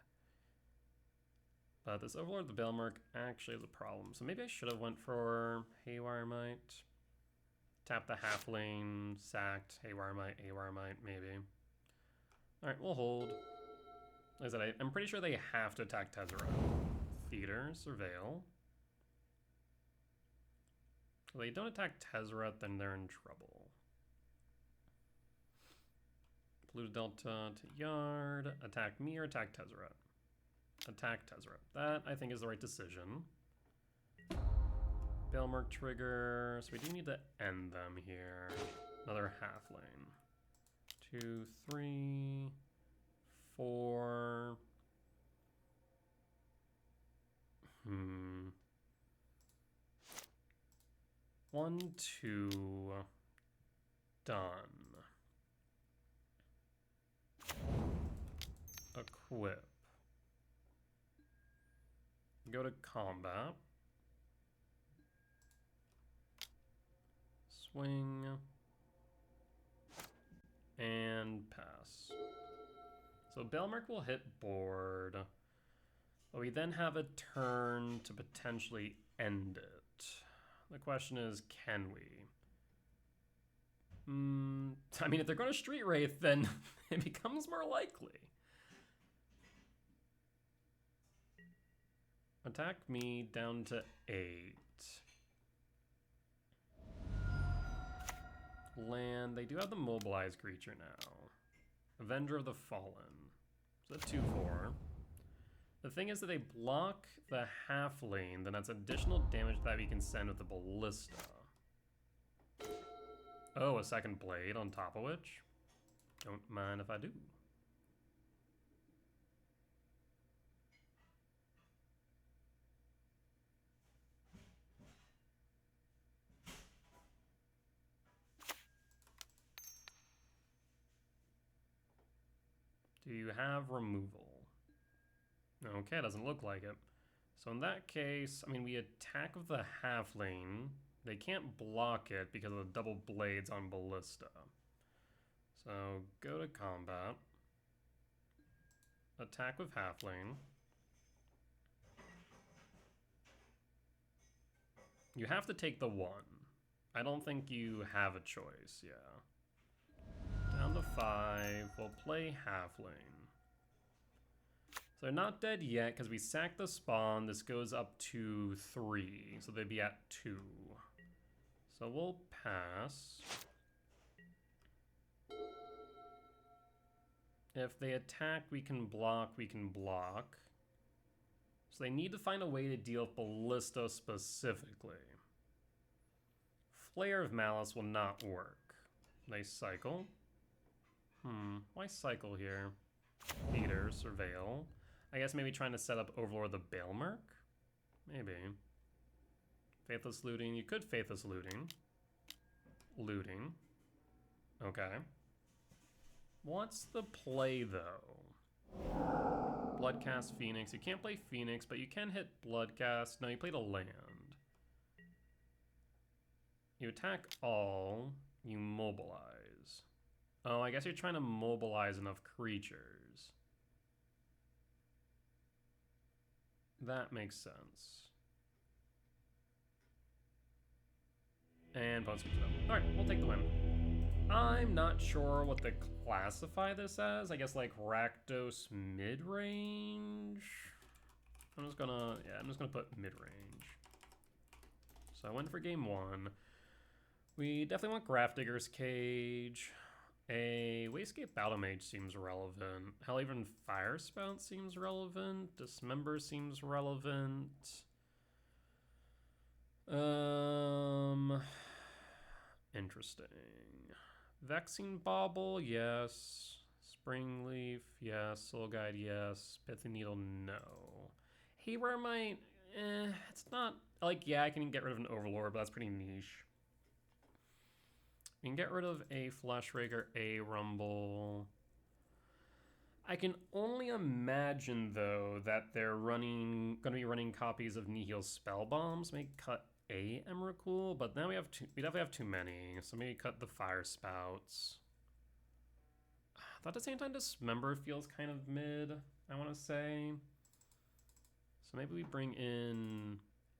But this Overlord of the Balemerc actually is a problem. So maybe I should have went for Haywire Mite. Tap the Halfling, sacked, Haywire Mite, maybe. Alright, we'll hold. Like I said, I'm pretty sure they have to attack Tezzeret. Theater, Surveil. If they don't attack Tezzeret, then they're in trouble. Blue Delta to Yard. Attack me or attack Tezzeret? Attack Tezzeret. That, I think, is the right decision. Bailmerk trigger. So we do need to end them here. Another half lane. 2, 3, 4. 1, 2. Done. Equip. Go to combat. Swing. And pass. So Bailmerk will hit board. But we then have a turn to potentially end it. The question is, can we? I mean, if they're going to Street Wraith, then it becomes more likely. Attack me down to 8. Land. They do have the mobilized creature now. Avenger of the Fallen. So that's 2/4. The thing is that they block the half lane, then that's additional damage that we can send with the ballista. Oh, a second blade on top of which? Don't mind if I do. Do you have removal? Okay, doesn't look like it. So in that case, I mean, we attack with the half lane. They can't block it because of the double blades on ballista. So go to combat. Attack with half lane. You have to take the 1. I don't think you have a choice, yeah. Down to 5, we'll play half lane. So they're not dead yet because we sacked the spawn. This goes up to 3, so they'd be at 2. So we'll pass. If they attack, we can block, we can block. So they need to find a way to deal with Ballista specifically. Flare of Malice will not work. Nice cycle. Why cycle here? Theater, Surveil. I guess maybe trying to set up Overlord the Bailmerk? Maybe. Faithless Looting. You could Faithless Looting. Looting. Okay. What's the play, though? Bloodcast Phoenix. You can't play Phoenix, but you can hit Bloodcast. No, you played a land. You attack all. You mobilize. Oh, I guess you're trying to mobilize enough creatures. That makes sense. And post comes up. Alright, we'll take the win. I'm not sure what to classify this as. I guess like Rakdos mid-range. I'm just gonna put mid-range. So I went for game 1. We definitely want Grafdigger's Cage. A Wastegate Battle Mage seems relevant. Hell, even Fire Spout seems relevant. Dismember seems relevant. Interesting. Vexing Bauble, yes. Springleaf, yes. Soul Guide, yes. Pithy Needle, no. Haywire might, it's not, like, yeah, I can get rid of an Overlord, but that's pretty niche. You can get rid of a Flesh Raker, a Rumble. I can only imagine, though, that they're going to be running copies of Nihil Spell Bombs. Maybe cut a Emrakul, but now we definitely have too many. So maybe cut the Fire Spouts. I thought at the same time Dismember feels kind of mid, I want to say. So maybe we bring in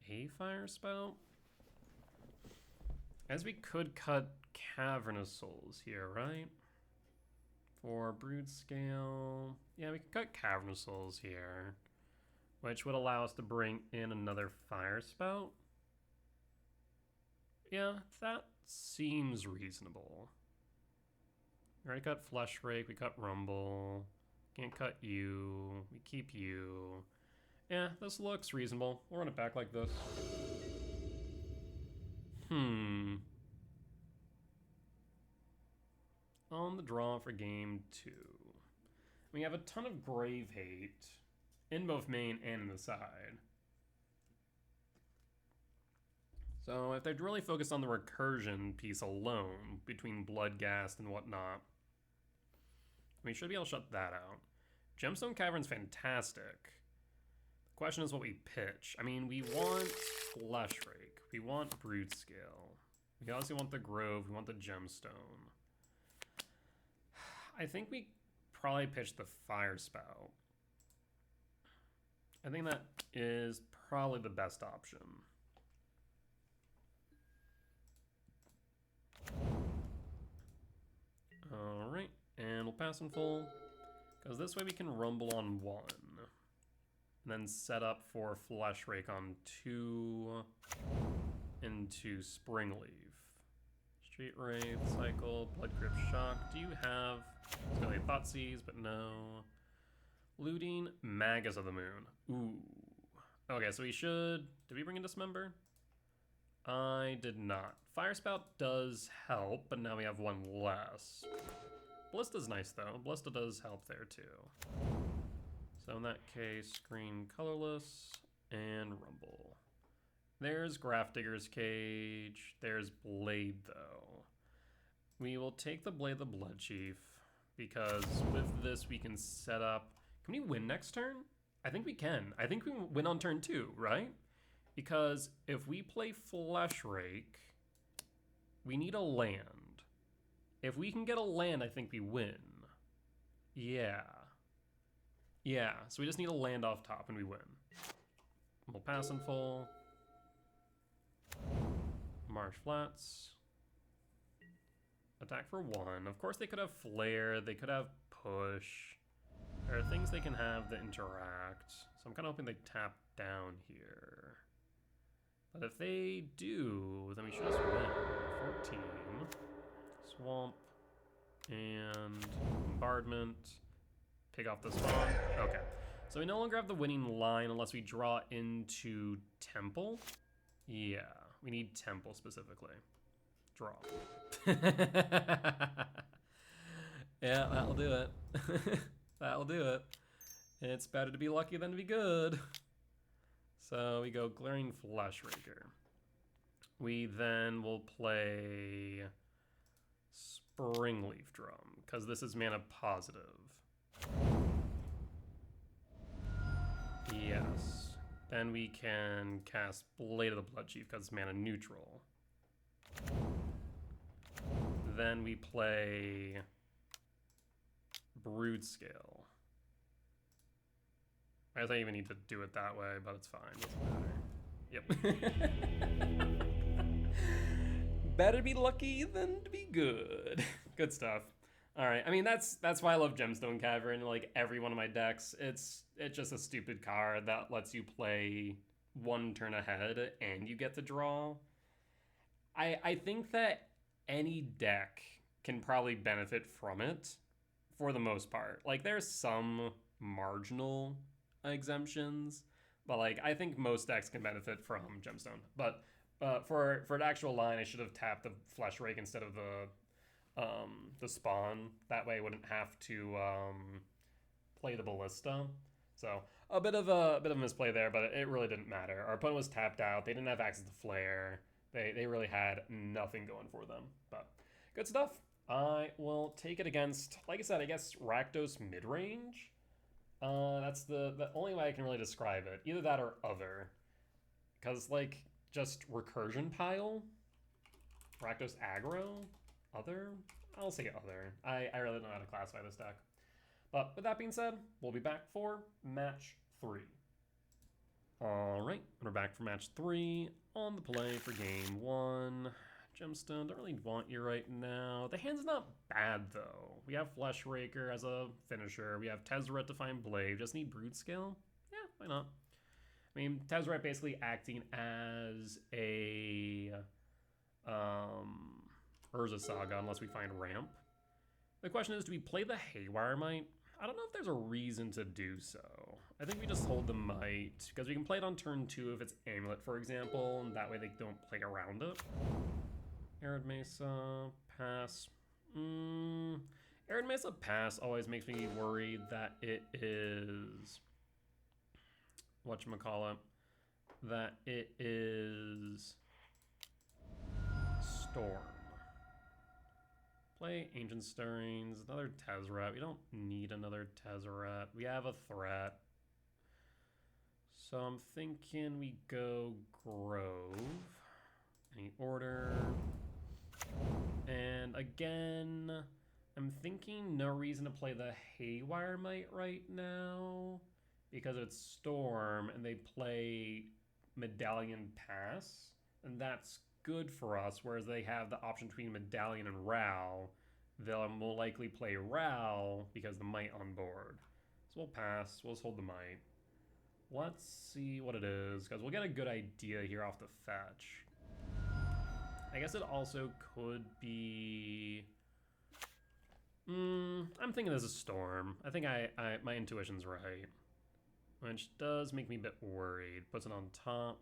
a Fire Spout. As we could cut Cavernous Souls here, right? For Broodscale, yeah, we can cut Cavernous Souls here, which would allow us to bring in another Fire Spout. Yeah, that seems reasonable. We already cut Flesh Rake, we cut Rumble. Can't cut you, we keep you. Yeah, this looks reasonable. We'll run it back like this. On the draw for game 2. We have a ton of Grave Hate in both main and in the side. So if they're really focused on the recursion piece alone, between Bloodghast and whatnot, we should be able to shut that out. Gemstone Cavern's fantastic. The question is what we pitch. I mean, we want Flesh Rake. We want Broodscale. We also want the Grove. We want the Gemstone. I think we probably pitch the Fire Spout. I think that is probably the best option. Alright, and we'll pass in full, because this way we can Rumble on 1. And then set up for Flesh Rake on 2 into Springleaf. Street Wraith, Cycle, Blood Grip Shock. Do you have... It's got like Thoughtseize, but no. Looting, Magus of the Moon. Ooh. Okay, so we should... Did we bring in Dismember? I did not. Fire Spout does help, but now we have one less. Ballista's nice, though. Ballista does help there, too. So in that case, Screen Colorless and Rumble. There's Grafdigger's Cage. There's Blade, though. We will take the Blade of the Blood Chief, because with this we can set up... Can we win next turn? I think we can. I think we win on turn 2, right? Because if we play Flesh Rake, we need a land. If we can get a land, I think we win. Yeah. Yeah, so we just need a land off top and we win. We'll pass in full. Marsh Flats. Attack for 1. Of course they could have Flare, they could have Push. There are things they can have that interact. So I'm kind of hoping they tap down here. But if they do, then we should just win. 14. Swamp. And Bombardment. Pick off the spawn. Okay. So we no longer have the winning line unless we draw into Temple. Yeah. We need Temple specifically. Draw. Yeah, that'll do it. That'll do it. It's better to be lucky than to be good. So we go Glaring Flesh Raker. We then will play Springleaf Drum, because this is mana positive. Yes. Then we can cast Blade of the Blood Chief, because it's mana neutral. Then we play Broodscale. I guess I even need to do it that way, but it's fine. Doesn't matter. Yep. Better be lucky than to be good. Good stuff. All right. I mean, that's why I love Gemstone Cavern. Like every one of my decks, it's just a stupid card that lets you play one turn ahead and you get to draw. I think that any deck can probably benefit from it for the most part. Like there's some marginal exemptions, but like I think most decks can benefit from Gemstone. But for an actual line, I should have tapped the Flesh Rake instead of the spawn. That way I wouldn't have to play the Ballista. So a bit of a misplay there, but it really didn't matter. Our opponent was tapped out. They didn't have access to Flare. They really had nothing going for them. But good stuff. I will take it against, like I said, I guess Rakdos mid-range. That's the only way I can really describe it. Either that or other. Because, like, just recursion pile? Rakdos aggro? Other? I'll say other. I really don't know how to classify this deck. But with that being said, we'll be back for match 3. Alright, we're back for match 3 on the play for game 1. Gemstone, don't really want you right now. The hand's not bad, though. We have Fleshraker as a finisher. We have Tezzeret to find Blade. Just need Broodscale? Yeah, why not? I mean, Tezzeret basically acting as a Urza Saga unless we find Ramp. The question is, do we play the Haywire Might? I don't know if there's a reason to do so. I think we just hold the Might, because we can play it on turn 2 if it's Amulet, for example, and that way they don't play around it. Arid Mesa, pass. Arid Mesa pass always makes me worried that it is... whatchamacallit? That it is... Storm. Play Ancient Stirrings, another Tezzeret. We don't need another Tezzeret. We have a threat. So I'm thinking we go Grove. Any order. And again, I'm thinking no reason to play the Haywire Might right now because it's Storm and they play Medallion Pass, and that's good for us, whereas they have the option between Medallion and Ral. They'll more likely play Ral because the Might on board. So we'll pass, we'll just hold the Might. Let's see what it is, because we'll get a good idea here off the fetch. I guess it also could be... I'm thinking this is Storm. I think my intuition's right. Which does make me a bit worried. Puts it on top.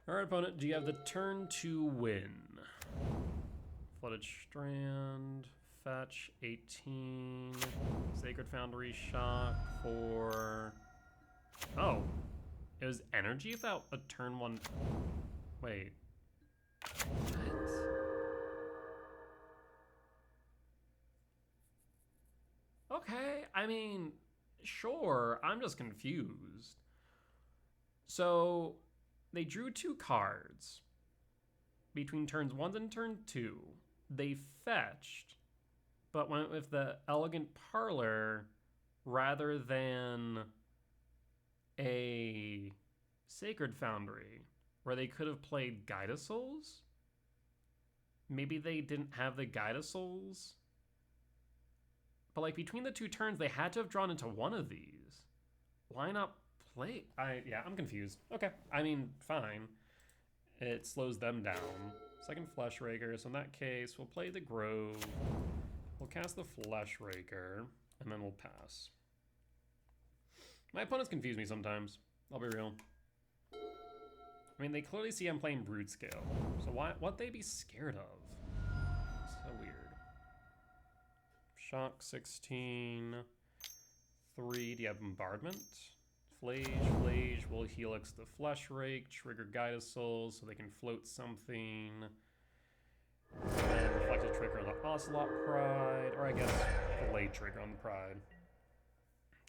Alright, opponent, do you have the turn to win? Flooded Strand, fetch, 18. Sacred Foundry, shock for... Oh, it was energy without a turn 1... Wait. What? Okay, I mean, sure, I'm just confused. So, they drew 2 cards. Between turns 1 and turn 2, they fetched, but went with the Elegant Parlor rather than a Sacred Foundry, where they could have played Guide of Souls? Maybe they didn't have the Guide of Souls? But like between the 2 turns, they had to have drawn into one of these. Why not play? Yeah, I'm confused. Okay, I mean, fine. It slows them down. Second Fleshraker, so in that case, we'll play the Grove. We'll cast the Fleshraker, and then we'll pass. My opponents confuse me sometimes. I'll be real. I mean, they clearly see I'm playing Broodscale, so what they be scared of? So weird. Shock 16. 3, do you have Bombardment? Flage will Helix the Fleshrake, trigger Guide of Souls so they can float something. And reflect a trigger on the Ocelot Pride, or I guess Blade trigger on the Pride.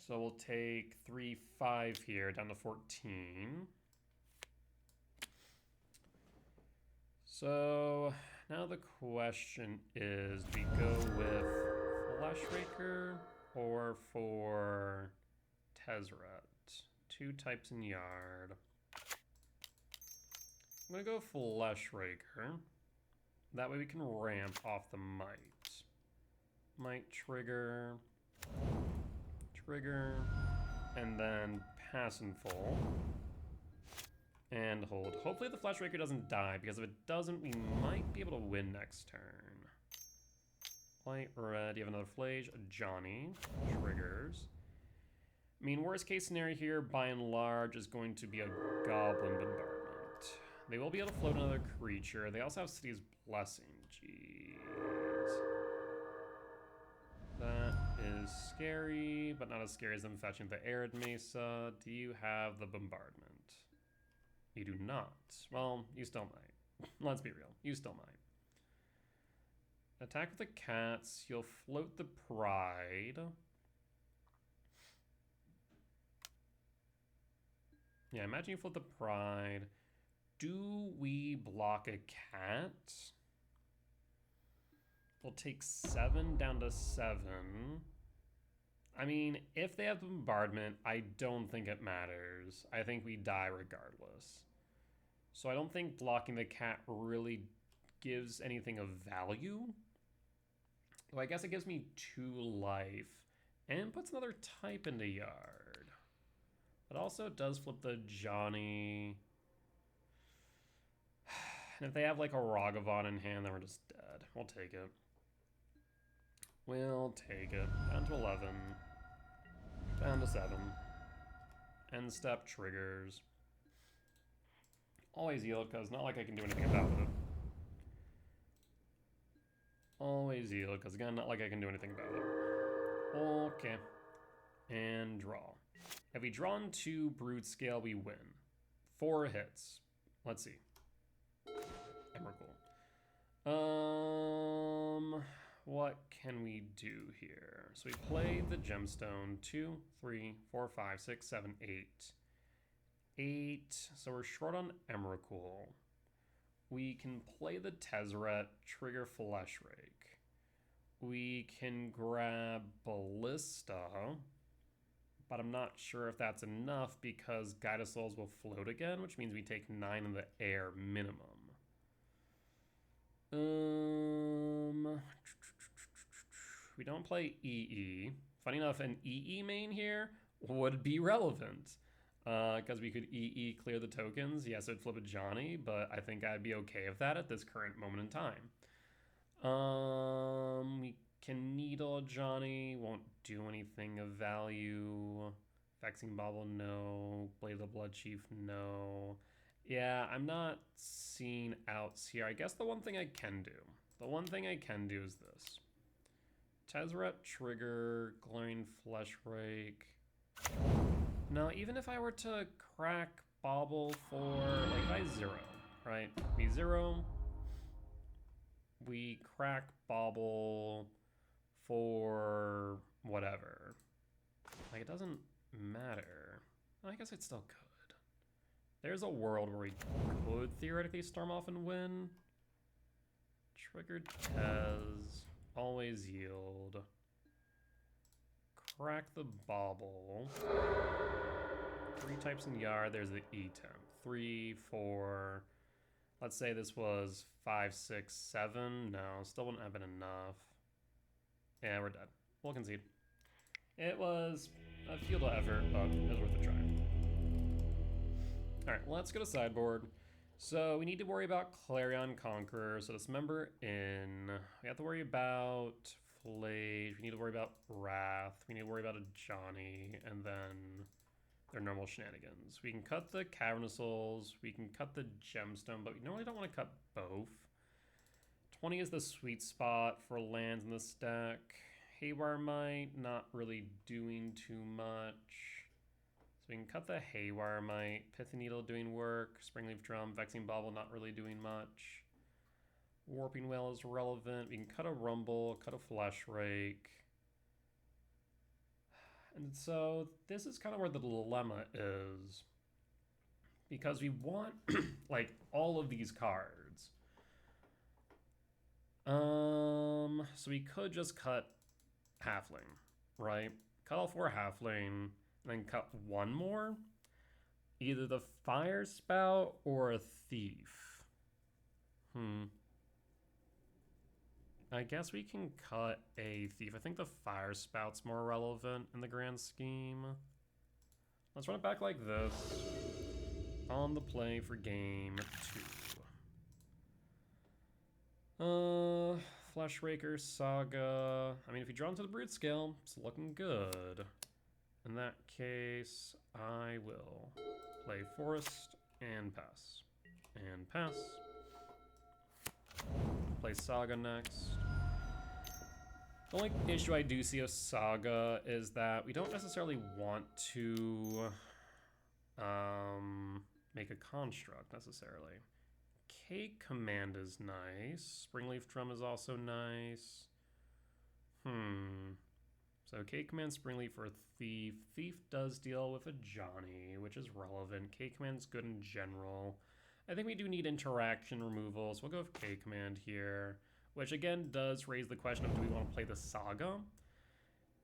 So we'll take 3, 5 here, down to 14. So now the question is, do we go with Fleshraker or for Tezzeret? 2 types in yard. I'm gonna go Fleshraker. That way we can ramp off the Might. Might trigger, and then pass in full. And hold. Hopefully the Fleshraker doesn't die, because if it doesn't, we might be able to win next turn. Light red, you have another Flage, a Johnny, triggers. I mean, worst case scenario here, by and large, is going to be a Goblin Bombardment. They will be able to float another creature. They also have City's Blessing. Jeez. That is scary, but not as scary as them fetching the Arid Mesa. Do you have the Bombardment? You do not. Well, you still might. Let's be real. You still might. Attack with the cats. You'll float the Pride. Yeah, imagine you float the Pride. Do we block a cat? We'll take 7 down to 7. I mean, if they have Bombardment, I don't think it matters. I think we die regardless. So I don't think blocking the cat really gives anything of value. Well, I guess it gives me 2 life and puts another type into yard. But also it does flip the Johnny. And if they have like a Ragavan in hand, then we're just dead. We'll take it. We'll take it. Down to 11. Down to 7. End step triggers. Always yield, because not like I can do anything about it. Always yield, because again, not like I can do anything about it. Okay. And draw. If we draw into Broodscale, we win. 4 hits. Let's see. Emrakul. What can we do here? So we play the gemstone. 2, 3, 4, 5, 6, 7, 8. 8. So we're short on Emrakul. We can play the Tezzeret, trigger Flesh Rake. We can grab Ballista, but I'm not sure if that's enough because Guide of Souls will float again, which means we take 9 in the air minimum. We don't play EE. Funny enough, an EE main here would be relevant because we could EE clear the tokens. Yes, it'd flip a Johnny, but I think I'd be okay with that at this current moment in time. We can Needle Johnny, won't do anything of value. Vexing Bauble, no. Blade of the Blood Chief, no. Yeah, I'm not seeing outs here. I guess the one thing I can do is this. Tezzeret, trigger, Glaring Flesh Rake. No, even if I were to crack Bauble for, like, if I 0, right? We 0, we crack Bauble for whatever. Like, it doesn't matter. I guess it still could. There's a world where we could theoretically storm off and win. Triggered Tez. Always yield. Crack the Bauble. 3 types in yard. There's the E-temp. 3, 4. Let's say this was 5, 6, 7. No, still wouldn't have been enough. Yeah, we're dead. We'll concede. It was a field of effort, but it was worth a try. All right, let's go to sideboard. So we need to worry about Clarion Conqueror. So dismember in. We have to worry about Flage. We need to worry about Wrath. We need to worry about a Johnny, and then their normal shenanigans. We can cut the Cavernous Souls. We can cut the Gemstone, but we normally don't want to cut both. 20 is the sweet spot for lands in the stack. Haywire Might, not really doing too much. So we can cut the Haywire Might. Pithy Needle doing work. Springleaf Drum, Vexing Bauble, not really doing much. Warping Whale is relevant. We can cut a Rumble, cut a Flesh Rake. And so this is kind of where the dilemma is. Because we want, like, all of these cards. So we could just cut Halfling, right? Cut all 4 Halfling, and then cut 1 more. Either the Fire Spout or a Thief. I guess we can cut a Thief. I think the Fire Spout's more relevant in the grand scheme. Let's run it back like this. On the play for game 2. Flesh Raker, Saga. I mean, if you draw into the Broodscale, it's looking good. In that case, I will play Forest and pass. And pass. Play Saga next. The only issue I do see of Saga is that we don't necessarily want to make a construct necessarily. K Command is nice. Springleaf Drum is also nice. So K Command, Springleaf, or Thief. Thief does deal with a Johnny, which is relevant. K Command's good in general. I think we do need interaction removal, so we'll go with K Command here, which again does raise the question of do we want to play the Saga?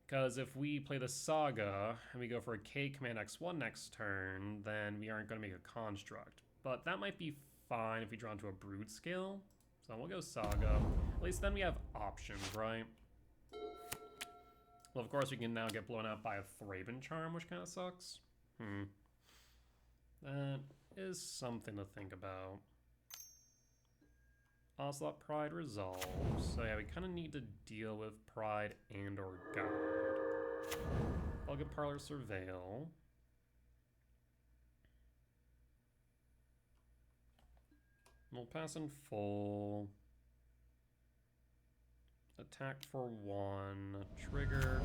Because if we play the Saga and we go for a K Command X1 next turn, then we aren't going to make a construct. But that might be fine if we draw into a Broodscale. So we'll go Saga. At least then we have options, right? Well, of course we can now get blown out by a Thraben Charm, which kind of sucks. That is something to think about. Ocelot Pride resolves. So yeah, we kind of need to deal with Pride and or Guide. I'll get Parlor Surveil. We'll pass in full. Attack for 1. Trigger,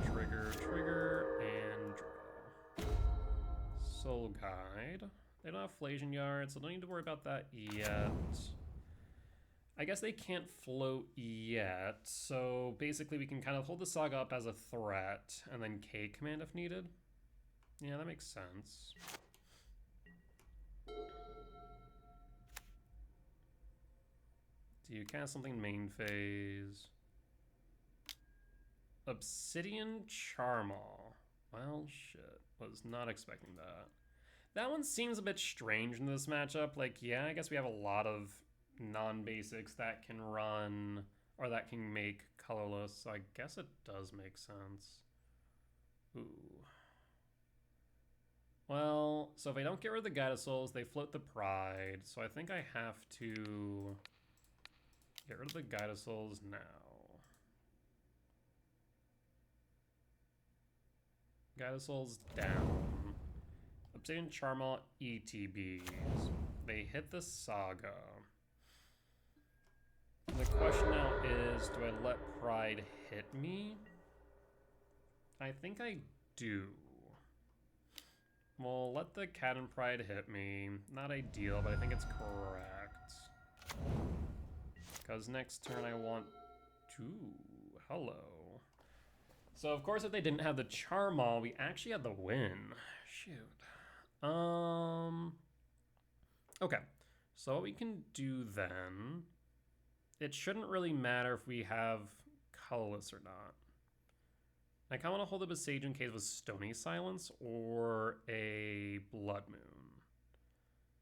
and draw. Soul Guide. They don't have Flasion Yard, so don't need to worry about that yet. I guess they can't float yet, so basically we can kind of hold the Saga up as a threat, and then K-command if needed. Yeah, that makes sense. Do you cast something main phase? Obsidian Charmaw. Well, shit. Was not expecting that. That one seems a bit strange in this matchup. Like, yeah, I guess we have a lot of non-basics that can run, or that can make colorless, so I guess it does make sense. Ooh. Well, so if I don't get rid of the Guide of Souls, they float the Pride, so I think I have to get rid of the Guide of Souls now. Guide of Souls down. Obsidian Charmaw ETBs. They hit the Saga. The question now is, do I let Pride hit me? I think I do. Well, let the Cat and Pride hit me. Not ideal, but I think it's correct. Because next turn I want to... Hello. So, of course, if they didn't have the Charmaw, we actually had the win. Shoot. Okay. So what we can do then... It shouldn't really matter if we have colorless or not. I kind of want to hold up a Sage in case with Stony Silence or a Blood Moon.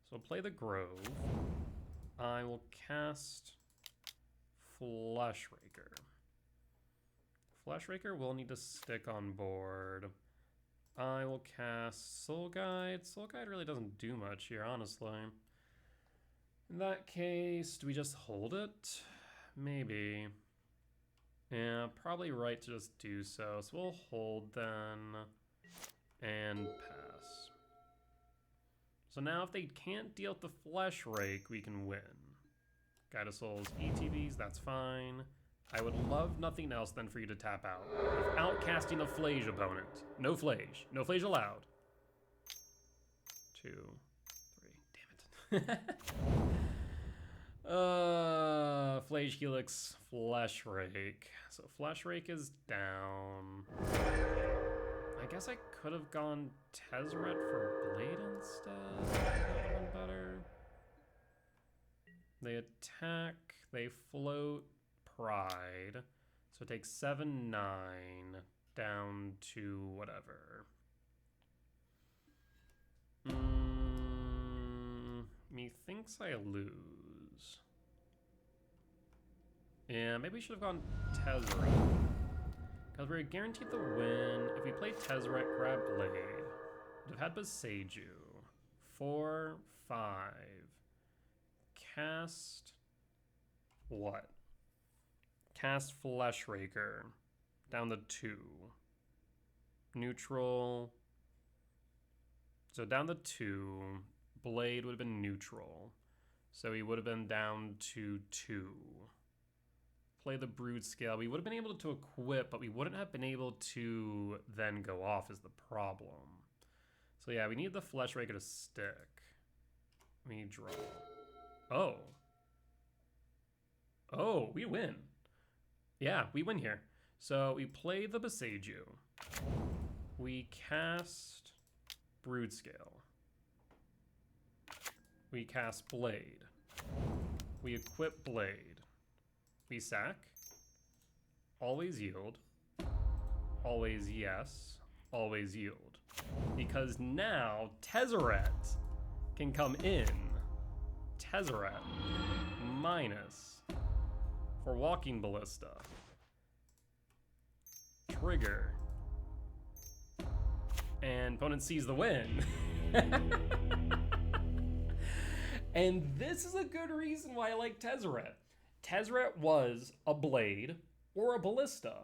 So play the Grove. I will cast Flesh Raker. Flesh Raker will need to stick on board. I will cast Soul Guide. Soul Guide really doesn't do much here, honestly. In that case, do we just hold it? Maybe. Yeah, probably right to just do so. So we'll hold then and pass. So now if they can't deal with the Flesh Rake, we can win. Guide of Souls, ETBs, that's fine. I would love nothing else than for you to tap out without casting a Flage opponent. No Flage. No Flage allowed. 2, 3. Damn it. Flage Helix, Flesh Rake. So Flesh Rake is down. I guess I could have gone Tezzeret for Blade instead. That would have been better. They attack, they float Pride. So it takes 7, 9 down to whatever. Methinks I lose. Yeah, maybe we should have gone Tezzeret. Because we're guaranteed the win. If we play Tezzeret, grab Blade. Would have had Beseiju. 4, 5. Cast... what? Cast Flesh Raker. Down to 2. Neutral. So down to 2. Blade would have been neutral. So he would have been down to 2. Play the Broodscale. We would have been able to equip, but we wouldn't have been able to then go off is the problem. So yeah, we need the Flesh Raker to stick. We draw. Oh. Oh, we win. Yeah, we win here. So we play the Beseiju. We cast Broodscale. We cast Blade. We equip Blade. We sack. Always yield. Always yes. Always yield. Because now Tezzeret can come in. Tezzeret minus for walking ballista. Trigger. And opponent sees the win. And this is a good reason why I like Tezzeret. Tezzeret was a blade or a ballista.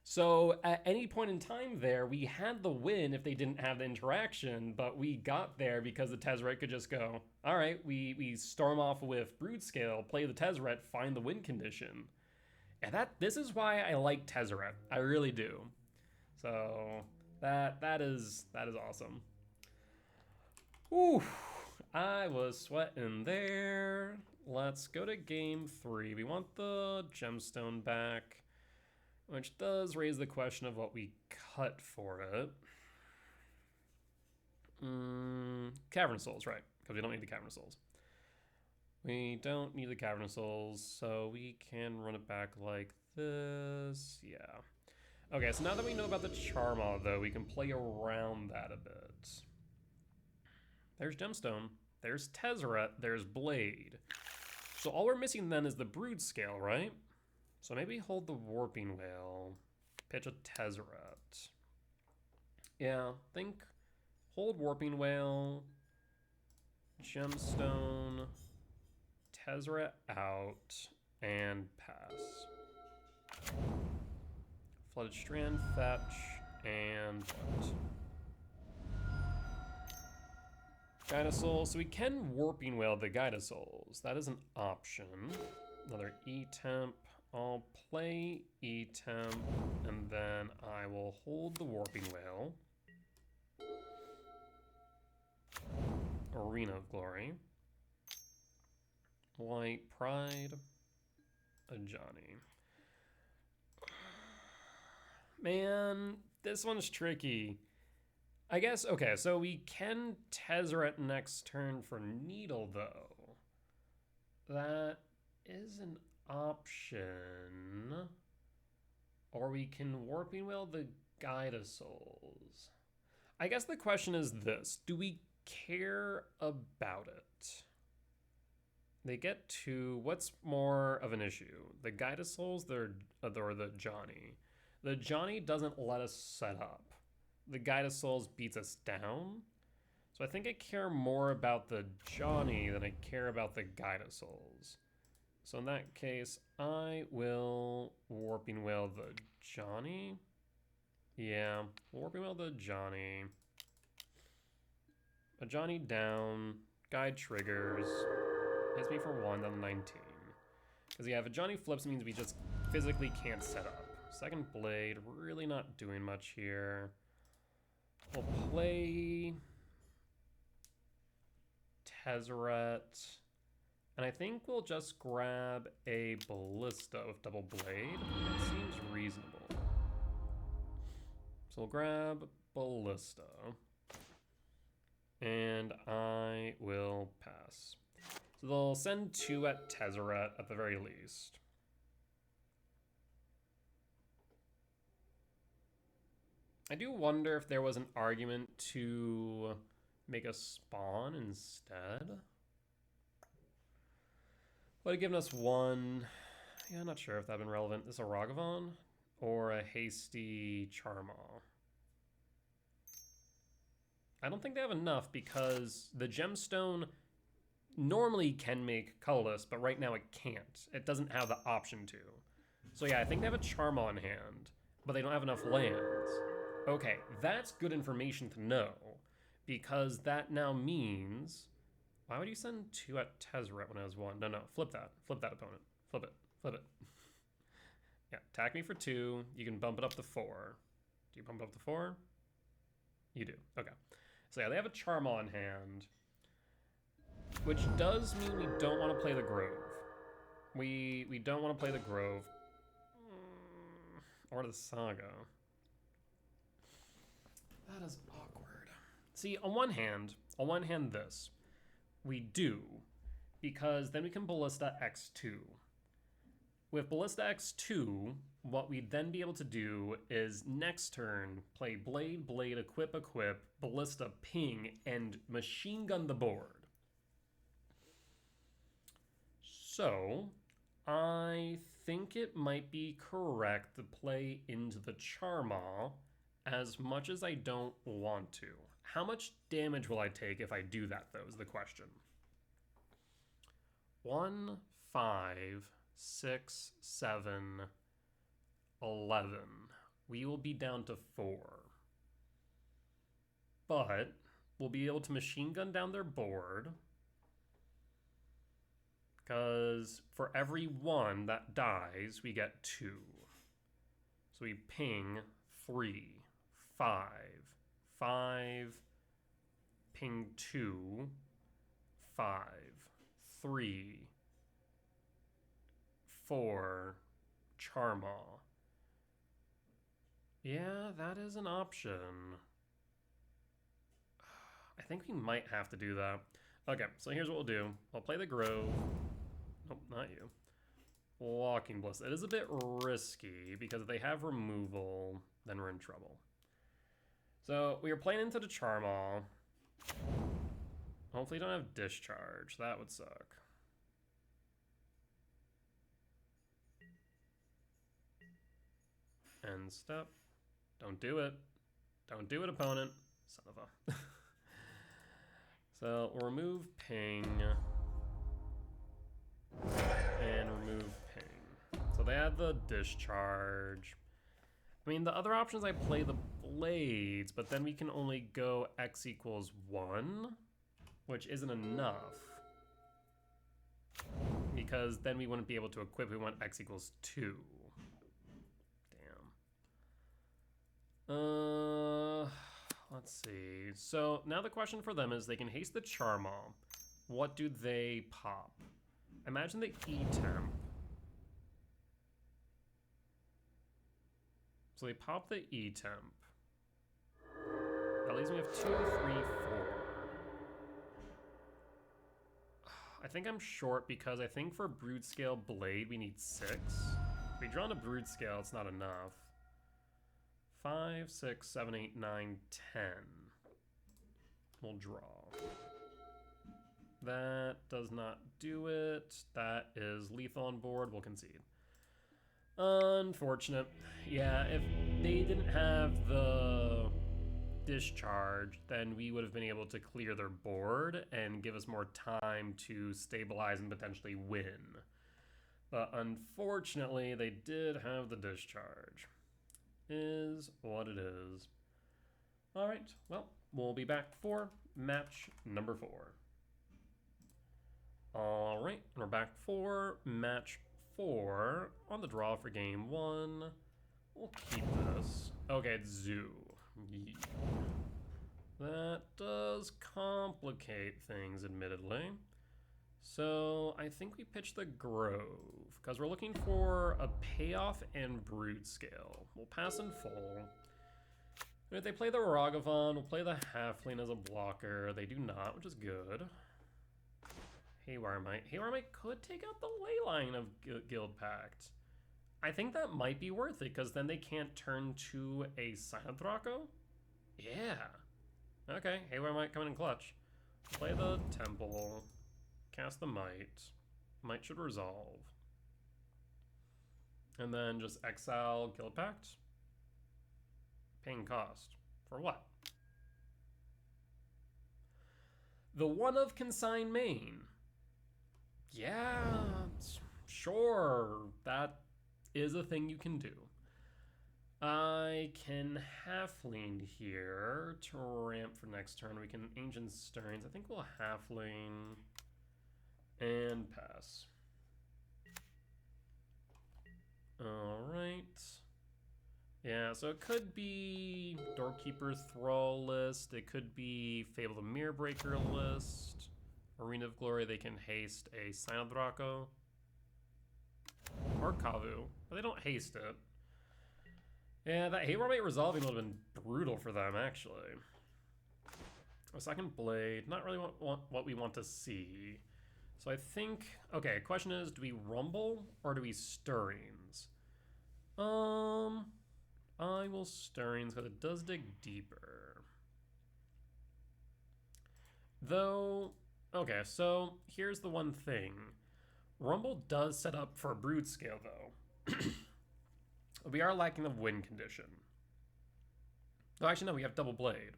So at any point in time there, we had the win if they didn't have the interaction, but we got there because the Tezzeret could just go, all right, we storm off with Broodscale, play the Tezzeret, find the win condition. And this is why I like Tezzeret. I really do. So that is awesome. Ooh, I was sweating there. Let's go to game 3. We want the gemstone back, which does raise the question of what we cut for it. Cavern of Souls, right, because we don't need the Cavern of Souls. We don't need the Cavern of Souls, so we can run it back like this. Yeah. Okay, so now that we know about the Charma, though, we can play around that a bit. There's Gemstone, there's Tezzeret, there's Blade. So all we're missing then is the Broodscale, right? So maybe hold the Warping Whale, pitch a Tezzeret. Yeah, think hold Warping Whale, Gemstone, Tezzeret out, and pass. Flooded Strand, fetch, and Guide of Souls. So we can Warping Whale the Guide of Souls. That is an option. Another E-Temp. I'll play E-Temp, and then I will hold the Warping Whale. Arena of Glory. Light Pride. A Johnny. Man, this one's tricky. I guess, okay, so we can Tezzeret next turn for Needle, though. That is an option. Or we can Warping Whale the Guide of Souls. I guess the question is this. Do we care about it? They get to, what's more of an issue? The Guide of Souls or the Johnny? The Johnny doesn't let us set up. The Guide of Souls beats us down. So I think I care more about the Johnny than I care about the Guide of Souls. So in that case, I will Warping Whale the Johnny. Yeah, Warping Whale the Johnny. A Johnny down, Guide triggers, hits me for 1 on 19. Because yeah, if a Johnny flips, it means we just physically can't set up. Second Blade, really not doing much here. We'll play Tezzeret, and I think we'll just grab a Ballista with double Blade. That seems reasonable. So we'll grab Ballista, and I will pass. So they'll send 2 at Tezzeret at the very least. I do wonder if there was an argument to make a spawn instead. Would have given us 1. Yeah, I'm not sure if that would have been relevant. Is this a Ragavan or a hasty Charmaw? I don't think they have enough because the gemstone normally can make colorless, but right now it can't. It doesn't have the option to. So yeah, I think they have a Charmaw in hand, but they don't have enough lands. Okay, that's good information to know, because that now means... Why would you send 2 at Tezzeret when I was 1? No, flip that. Flip that, opponent. Flip it. Yeah, attack me for 2. You can bump it up to 4. Do you bump it up to 4? You do. Okay. So yeah, they have a Charmaw in hand, which does mean we don't want to play the Grove. We don't want to play the Grove. Or the Saga. That is awkward. See, on one hand this. We do, because then we can Ballista X2. With Ballista X2, what we'd then be able to do is next turn play Blade, Blade, equip, Ballista, ping, and machine gun the board. So, I think it might be correct to play into the Charmaw as much as I don't want to. How much damage will I take if I do that, though, is the question. 1, 5, 6, 7, 11. We will be down to 4. But we'll be able to machine gun down their board. Because for every 1 that dies, we get 2. So we ping 3, 5, 5, ping 2, 5, 3, 4, Charmaw. Yeah, that is an option. I think we might have to do that. Okay, so here's what we'll do. I'll play the Grove. Nope, not you. Walking Bliss. It is a bit risky because if they have removal, then we're in trouble. So we are playing into the Charmaw. Hopefully don't have Discharge. That would suck. End step. Don't do it. Don't do it, opponent. Son of a... So we'll remove ping. And remove ping. So they had the Discharge. I mean, the other options I play the Blades, but then we can only go X equals 1, which isn't enough. Because then we wouldn't be able to equip, we want X equals 2. Damn. Let's see. So now the question for them is they can haste the Charmaw. What do they pop? Imagine the E-Temp. So they pop the E-Temp. That leaves me with 2, 3, 4. I think I'm short because I think for Broodscale Blade we need 6. If we draw on a Broodscale, it's not enough. 5, 6, 7, 8, 9, 10. We'll draw. That does not do it. That is lethal on board. We'll concede. Unfortunate. Yeah, if they didn't have the Discharge, then we would have been able to clear their board and give us more time to stabilize and potentially win. But unfortunately, they did have the Discharge. Is what it is. All right, well, we'll be back for match number 4. All right, we're back for match 4 on the draw for game 1. We'll keep this. Okay, it's Zoo. Yeah. That does complicate things, admittedly. So I think we pitch the Grove because we're looking for a payoff and Broodscale. We'll pass in full. And if they play the Ragavan, we'll play the Halfling as a blocker. They do not, which is good. Haywarmite. Haywarmite could take out the Leyline of Guild Pact. I think that might be worth it because then they can't turn to a Silent Draco. Yeah. Okay, Haywarmite coming in clutch. Play the Temple. Cast the Might. Might should resolve. And then just exile Guild Pact. Paying cost. For what? The one of Consign Main. Yeah, sure. That is a thing you can do. I can Halfling here to ramp for next turn. We can Ancient Stirrings. I think we'll Halfling and pass. All right. Yeah, so it could be Doorkeeper's Thrall list. It could be Fable the Mirrorbreaker list. Arena of Glory, they can haste a Silent Draco. Or Kavu, but they don't haste it. Yeah, that Haywarmite resolving would have been brutal for them, actually. A second Blade, not really what we want to see. So I think, okay, question is, do we Rumble or do we Stirrings? I will Stirrings because it does dig deeper. Though, okay, so here's the one thing. Rumble does set up for a Broodscale, though. We are lacking the win condition. Oh, actually, no, we have Double Blade.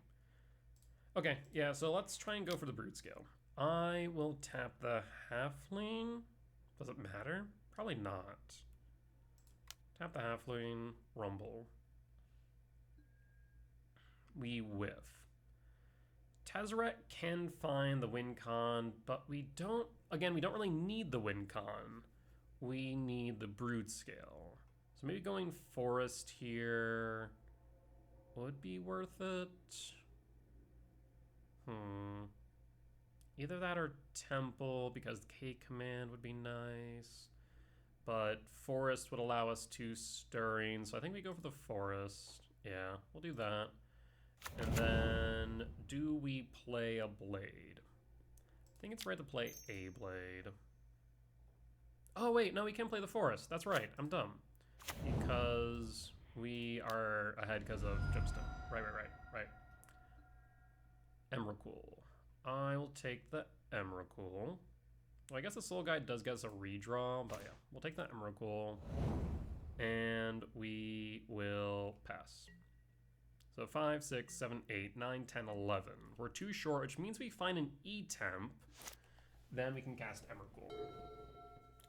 Okay, yeah, so let's try and go for the Broodscale. I will tap the Halfling. Does it matter? Probably not. Tap the Halfling, Rumble. We whiff. Tezzeret can find the win con, but we don't, again, we don't really need the win con. We need the Broodscale. So maybe going Forest here would be worth it. Either that or Temple, because K command would be nice. But Forest would allow us to Stirring, so I think we go for the Forest. Yeah, we'll do that. And then, do we play a Blade? I think it's right to play a Blade. Oh wait, no, we can play the Forest. That's right, I'm dumb. Because we are ahead because of Gemstone. Right. Emrakul. I will take the Emrakul. Well, I guess the Soul Guide does get us a redraw, but yeah, we'll take the Emrakul. And we will pass. So 5, 6, 7, 8, 9, 10, 11. We're too short, which means we find an E-Temp. Then we can cast Emrakul.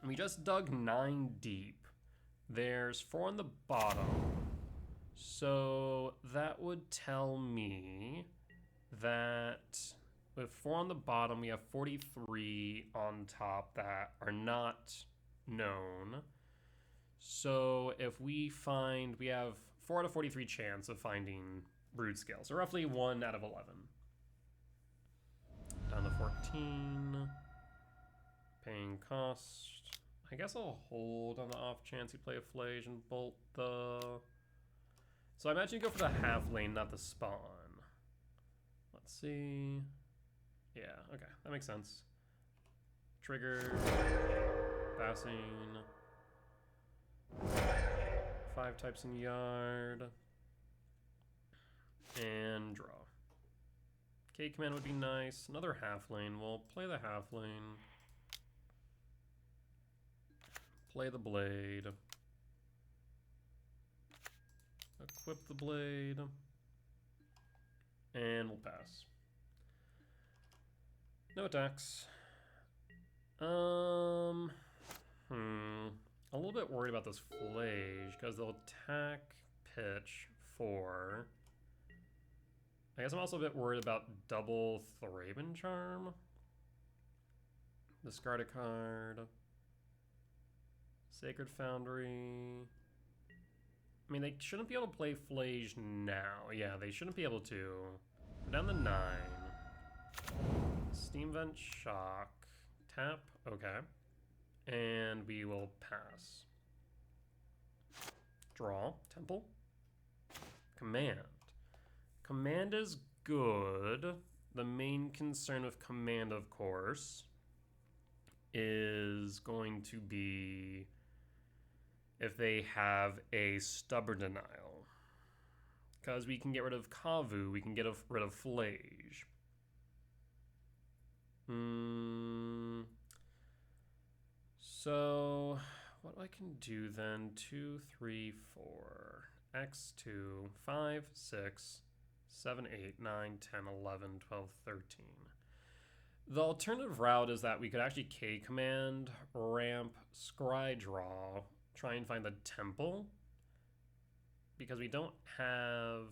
And we just dug 9 deep. There's 4 on the bottom. So that would tell me that with 4 on the bottom, we have 43 on top that are not known. So if we find, we have 4 out of 43 chance of finding Broodscale. So roughly 1 out of 11. Down to 14. Paying cost. I guess I'll hold on the off chance you play a Flage and bolt the... So I imagine you go for the half lane, not the spawn. Let's see. Yeah, okay, that makes sense. Trigger. Passing. 5 types in yard. And draw. K command would be nice. Another half lane. We'll play the half lane. Play the Blade. Equip the Blade. And we'll pass. No attacks. A little bit worried about this Flage, because they'll attack pitch 4. I guess I'm also a bit worried about double Thraben Charm. Discard a card. Sacred Foundry. I mean, they shouldn't be able to play Flage now. Yeah, they shouldn't be able to. We're down to 9. Steam Vent Shock. Tap. Okay. And we will pass. Draw. Temple. Command. Command is good. The main concern with command, of course, is going to be if they have a Stubborn Denial. Because we can get rid of Kavu, we can get rid of Flage. So, what I can do then, 2, 3, 4, x2, 5, 6, 7, 8, 9, 10, 11, 12, 13. The alternative route is that we could actually K-command, ramp, scry draw, try and find the temple, because we don't have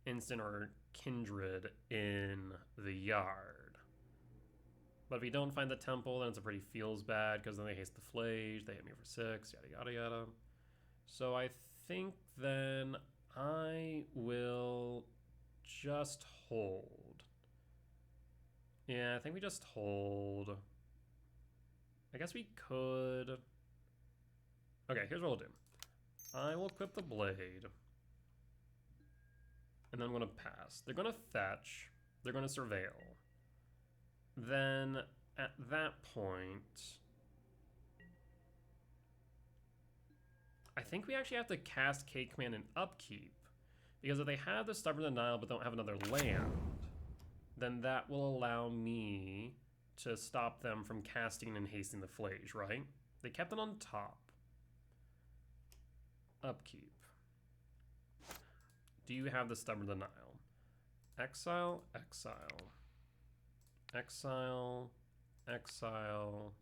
instant or kindred in the yard. But if we don't find the temple, then it's a pretty feels bad, because then they haste the Flage, they hit me for 6, yada yada yada. So I think then I will just hold. Yeah, I think we just hold. I guess we could... Okay, here's what we'll do. I will equip the Blade. And then I'm going to pass. They're going to Thatch. They're going to Surveil. Then, at that point... I think we actually have to cast K-Command and Upkeep. Because if they have the Stubborn Denial but don't have another land, then that will allow me to stop them from casting and hasting the Flage, right? They kept it on top. Upkeep. Do you have the Stubborn Denial? Exile, exile. Exile, exile,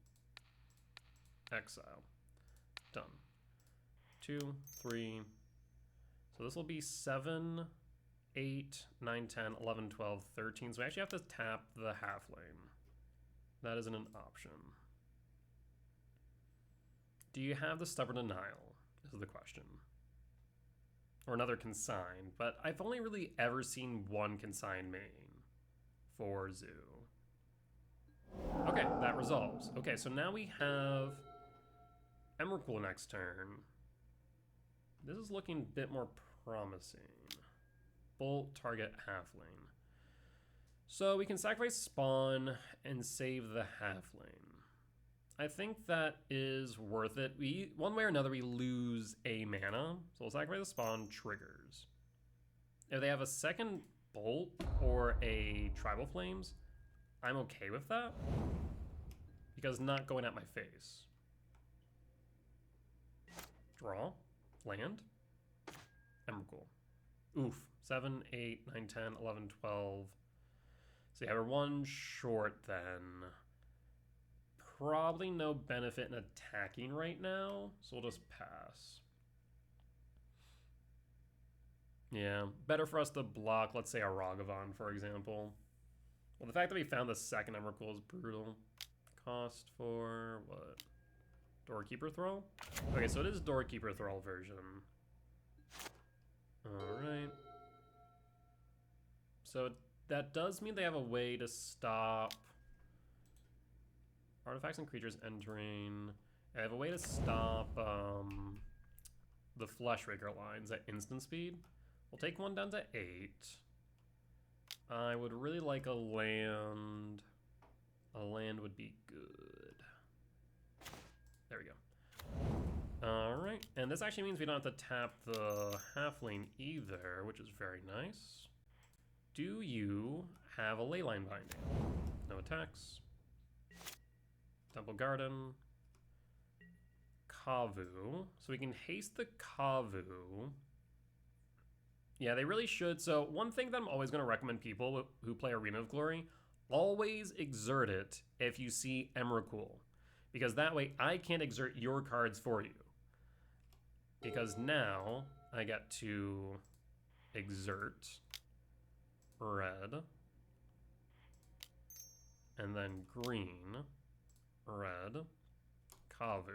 exile. Done. 2, 3. So this will be 7, 8, 9, 10, 11, 12, 13. So we actually have to tap the Halfling. That isn't an option. Do you have the Stubborn Denial, is the question. Or another consign, but I've only really ever seen one consign main for Zoo. Okay, that resolves. Okay, so now we have Emrakul next turn. This is looking a bit more promising. Bolt, target, Halfling. So we can sacrifice Spawn and save the Halfling. I think that is worth it. One way or another, we lose a mana. So we'll sacrifice the Spawn, triggers. If they have a second Bolt or a Tribal Flames, I'm okay with that. Because not going at my face. Draw. Land. Emrakul. Oof. 7, 8, 9, 10, 11, 12. So yeah, we're one short then. Probably no benefit in attacking right now, so we'll just pass. Yeah, better for us to block, let's say, a Ragavan, for example. Well, the fact that we found the second Emrakul is brutal. Cost for what? Doorkeeper Thrall? Okay, so it is Doorkeeper Thrall version. Alright. So that does mean they have a way to stop artifacts and creatures entering. I have a way to stop the Fleshraker lines at instant speed. We'll take one down to 8. I would really like a land. A land would be good. There we go. Alright, and this actually means we don't have to tap the Halfling either, which is very nice. Do you have a Leyline Binding? No attacks. Temple Garden. Kavu. So we can haste the Kavu. Yeah, they really should. So one thing that I'm always going to recommend people who play Arena of Glory, always exert it if you see Emrakul. Because that way I can't exert your cards for you. Because now I get to exert red. And then green. Red. Kavu.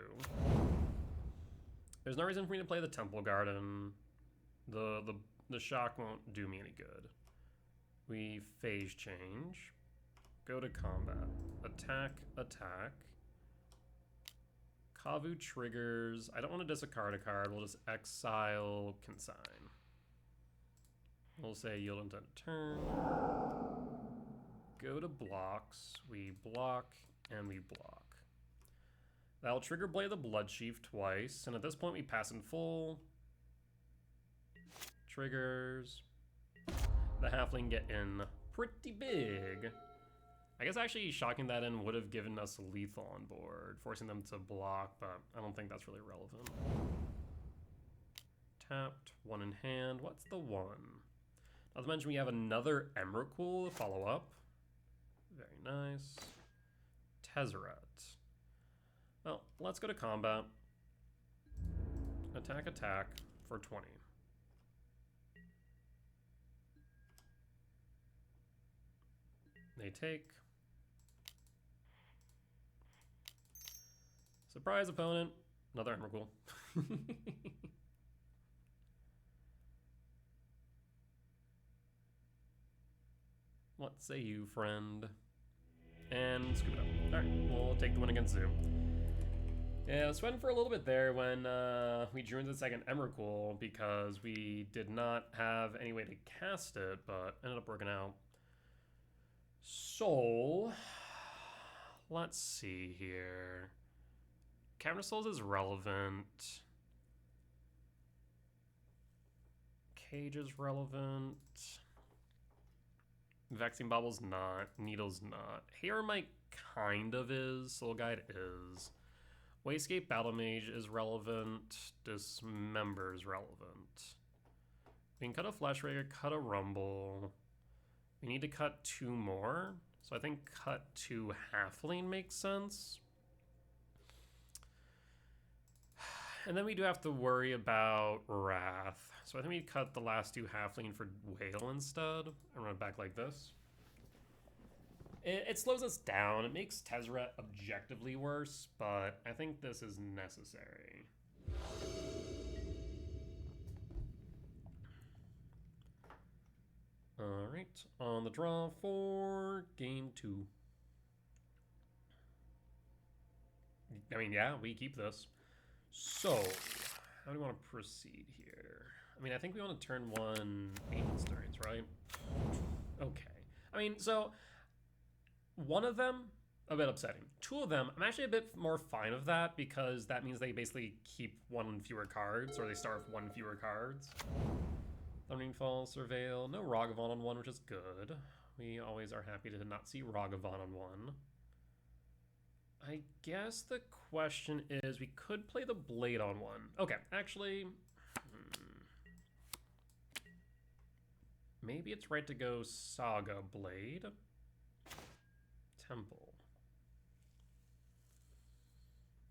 There's no reason for me to play the Temple Garden. The shock won't do me any good. We phase change. Go to combat. Attack, attack. Kavu triggers. I don't want to discard a card. We'll just exile consign. We'll say yield until turn. Go to blocks. We block and we block. That'll trigger Blade of the Bloodsheaf twice, and at this point we pass in full. Triggers. The Halfling get in pretty big. I guess actually shocking that in would have given us lethal on board, forcing them to block, but I don't think that's really relevant. Tapped, 1 in hand. What's the 1? Not to mention we have another Emrakul to follow up. Very nice. Tezzeret. Well, let's go to combat. Attack, attack for 20. They take. Surprise opponent. Another Emrakul. What say you, friend? And scoop it up. Alright, we'll take the win against Zoo. Yeah, I was sweating for a little bit there when we drew into the second Emrakul because we did not have any way to cast it, but ended up working out. So, let's see here. Cavern of Souls is relevant. Cage is relevant. Vexing Bubble's not. Needle's not. Hair might kind of is. Soul Guide is. Wayscape Battle Mage is relevant. Dismember is relevant. We can cut a Fleshraker, cut a Rumble. We need to cut 2 more. So I think cut 2 Halfling makes sense. And then we do have to worry about Wrath. So I think we cut the last 2 Halfling for Whale instead. And run it back like this. It slows us down. It makes Tezzeret objectively worse, but I think this is necessary. Alright, on the draw for game 2. I mean, yeah, we keep this. So, how do we want to proceed here? I mean, I think we want to turn 1 Ancient Stirrings, right? Okay. I mean, so, one of them, a bit upsetting. 2 of them, I'm actually a bit more fine of that because that means they basically keep 1 fewer cards, or they start with 1 fewer cards. Thundering Fall, Surveil, no Ragavan on 1, which is good. We always are happy to not see Ragavan on 1. I guess the question is, we could play the Blade on 1. Okay, actually, maybe it's right to go Saga Blade. Temple.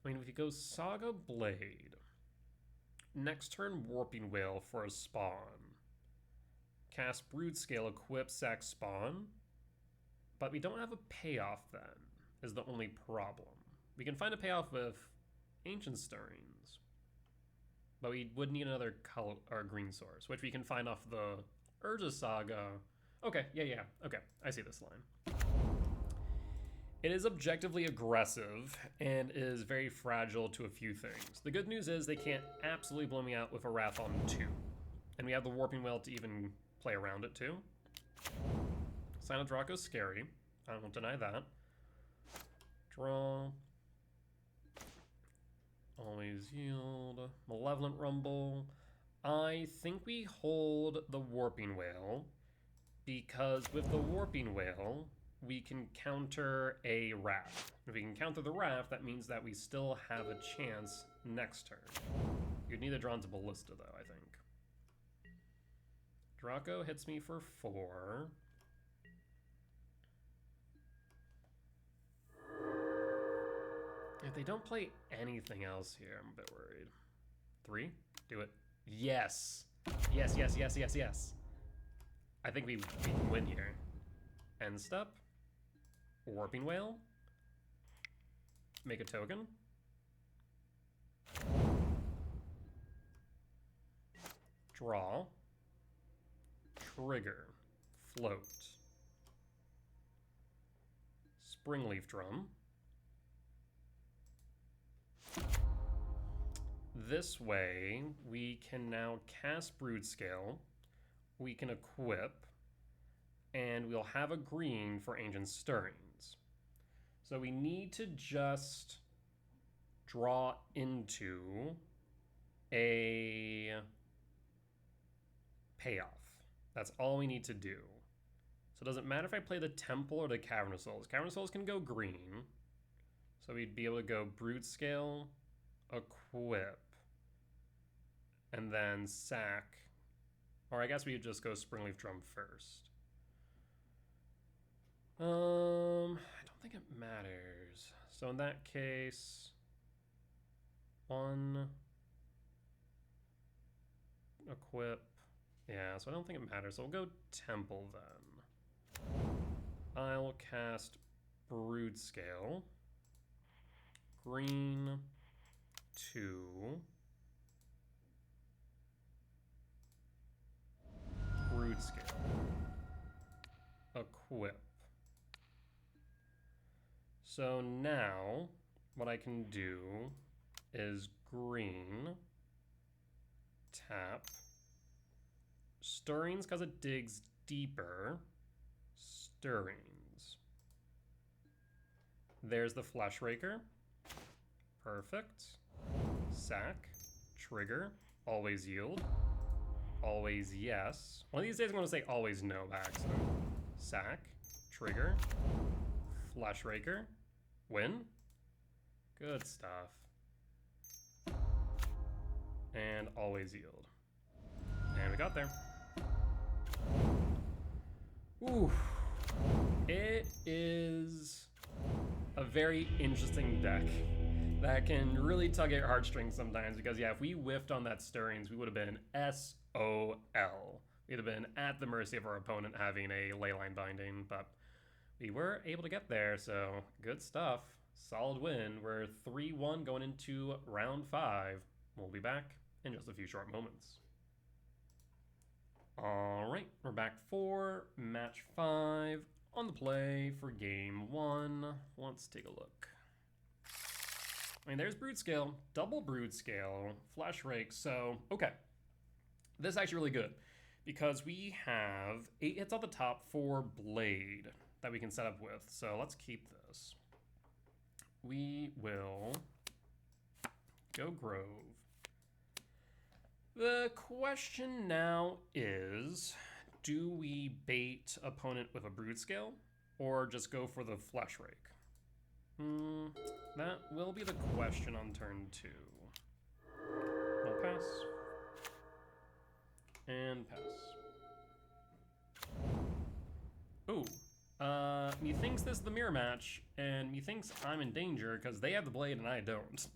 I mean, if you go Saga Blade, next turn Warping Whale for a spawn. Cast Broodscale, equip, sack, spawn. But we don't have a payoff then, is the only problem. We can find a payoff with Ancient Stirrings, but we would need another color or green source, which we can find off the Urza Saga. Okay, yeah, okay, I see this line. It is objectively aggressive and is very fragile to a few things. The good news is they can't absolutely blow me out with a Wrath on 2. And we have the Warping Whale to even play around it too. Sign of Draco's scary. I won't deny that. Draw. Always yield. Malevolent Rumble. I think we hold the Warping Whale because with the Warping Whale, we can counter a Wrath. If we can counter the Wrath, that means that we still have a chance next turn. You'd need to draw into Ballista though, I think. Draco hits me for 4. If they don't play anything else here, I'm a bit worried. 3? Do it. Yes! Yes. I think we can win here. End step. Warping Whale. Make a token. Draw. Trigger. Float. Springleaf Drum. This way, we can now cast Broodscale. We can equip. And we'll have a green for Ancient Stirrings. So we need to just draw into a payoff. That's all we need to do. So it doesn't matter if I play the Temple or the Cavern of Souls. Cavern of Souls can go green. So we'd be able to go Broodscale, equip, and then sack. Or I guess we would just go Springleaf Drum first. I don't think it matters. So in that case, 1, equip. Yeah, so I don't think it matters. So we'll go Temple then. I'll cast Broodscale. Green 2. Broodscale. Equip. So now, what I can do is green, tap, Stirrings because it digs deeper, Stirrings. There's the Fleshraker, perfect, sack, trigger, always yield, always yes. One of these days I'm going to say always no by accident. Sack, trigger, Fleshraker, Win? Good stuff. And always yield. And we got there. Ooh. It is a very interesting deck that can really tug at your heartstrings sometimes because, yeah, if we whiffed on that Stirrings, we would have been SOL. We'd have been at the mercy of our opponent having a Leyline Binding, but we were able to get there, so good stuff. Solid win. We're 3-1 going into round 5. We'll be back in just a few short moments. All right, we're back for match 5 on the play for game 1. Let's take a look. I mean, there's Broodscale, double Broodscale, Flash Rake. So, okay, this is actually really good because we have 8 hits off the top for Blade that we can set up with. So let's keep this. We will go Grove. The question now is, do we bait opponent with a Broodscale or just go for the Flash Rake? That will be the question on turn 2. We'll pass. And pass. Ooh. Methinks this is the mirror match, and methinks I'm in danger because they have the blade and I don't.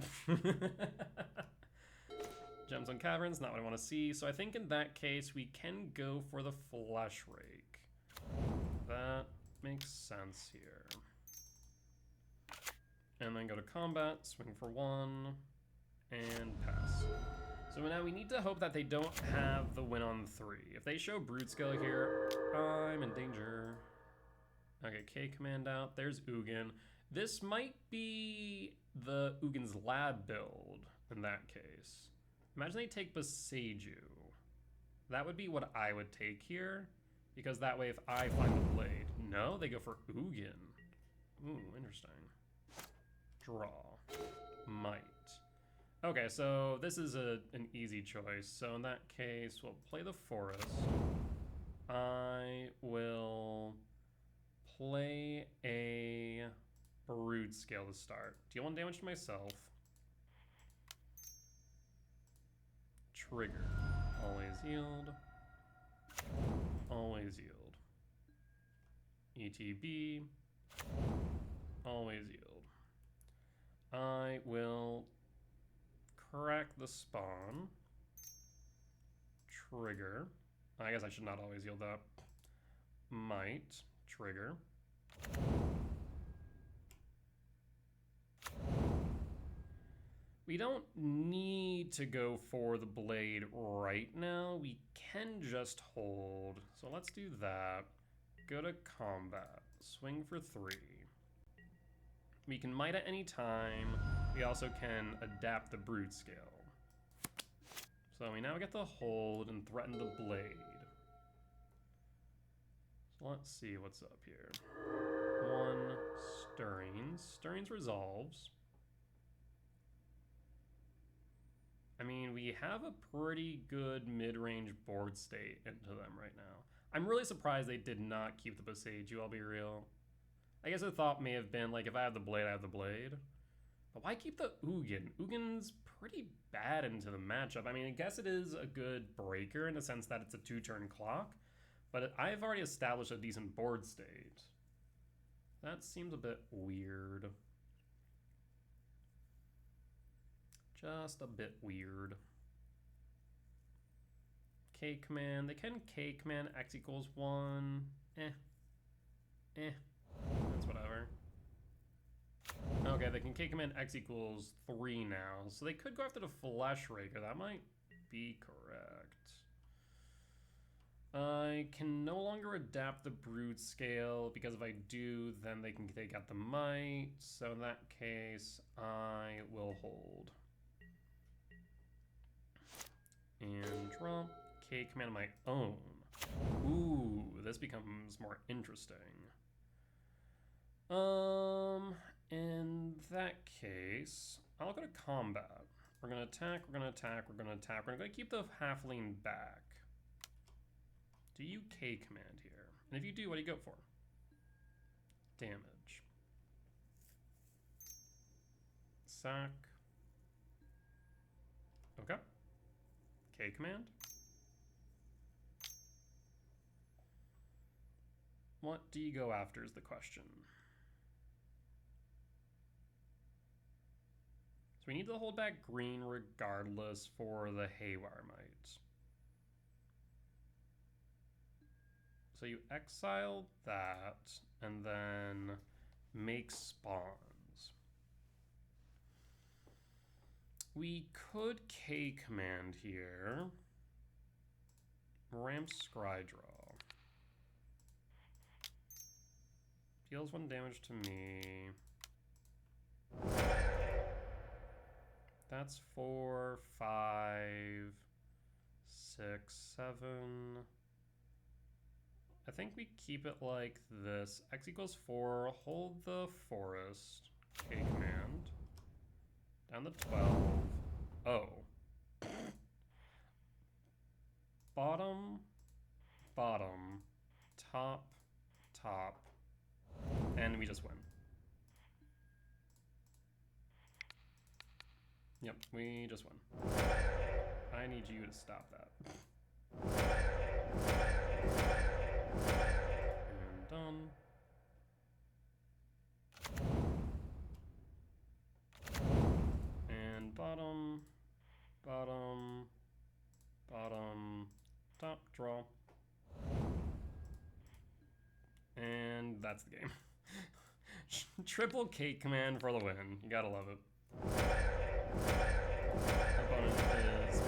Gems on Caverns, not what I want to see. So I think in that case, we can go for the Flash Rake. That makes sense here. And then go to combat, swing for 1, and pass. So now we need to hope that they don't have the win on 3. If they show Broodscale here, I'm in danger. Okay, K command out. There's Ugin. This might be the Ugin's lab build in that case. Imagine they take Boseiju. That would be what I would take here, because that way if I find the blade. No, they go for Ugin. Ooh, interesting. Draw. Might. Okay, so this is an easy choice. So in that case, we'll play the forest. I will play a Broodscale to start. Deal 1 damage to myself. Trigger. Always yield. Always yield. ETB. Always yield. I will crack the spawn. Trigger. I guess I should not always yield that. Might. Trigger. We don't need to go for the blade right now. We can just hold. So let's do that. Go to combat. Swing for 3. We can might at any time. We also can adapt the Broodscale. So we now get the hold and threaten the blade. So let's see what's up here. 1 Stirrings. Stirrings resolves. I mean, we have a pretty good mid-range board state into them right now. I'm really surprised they did not keep the Boseiju, I'll be real. I guess the thought may have been, like, if I have the blade, I have the blade. But why keep the Ugin? Ugin's pretty bad into the matchup. I mean, I guess it is a good breaker in the sense that it's a 2-turn clock, but I've already established a decent board state. That seems a bit weird. Just a bit weird. K command. They can K command X equals 1. That's whatever. Okay, they can K command X equals 3 now. So they could go after the Flash Raker. That might be correct. I can no longer adapt the Broodscale because if I do, then they can take out the Might. So in that case, I will hold. And drop K command of my own. Ooh, this becomes more interesting. In that case, I'll go to combat. We're gonna attack, we're gonna attack, we're gonna attack. We're gonna keep the halfling back. Do you K command here? And if you do, what do you go for? Damage. sack. Okay. K command. What do you go after is the question. So we need to hold back green regardless for the Haywire Mite. So you exile that and then make spawns. We could K command here. Ramp Scry Draw. Deals 1 damage to me. That's 4, 5, 6, 7. I think we keep it like this. X equals 4, hold the forest. K command. Down to 12. Oh. Bottom, bottom, top, top, and we just win. Yep, we just won. I need you to stop that. And done. And bottom, bottom, bottom, top, draw. And that's the game. Triple K command for the win. You gotta love it. Opponent is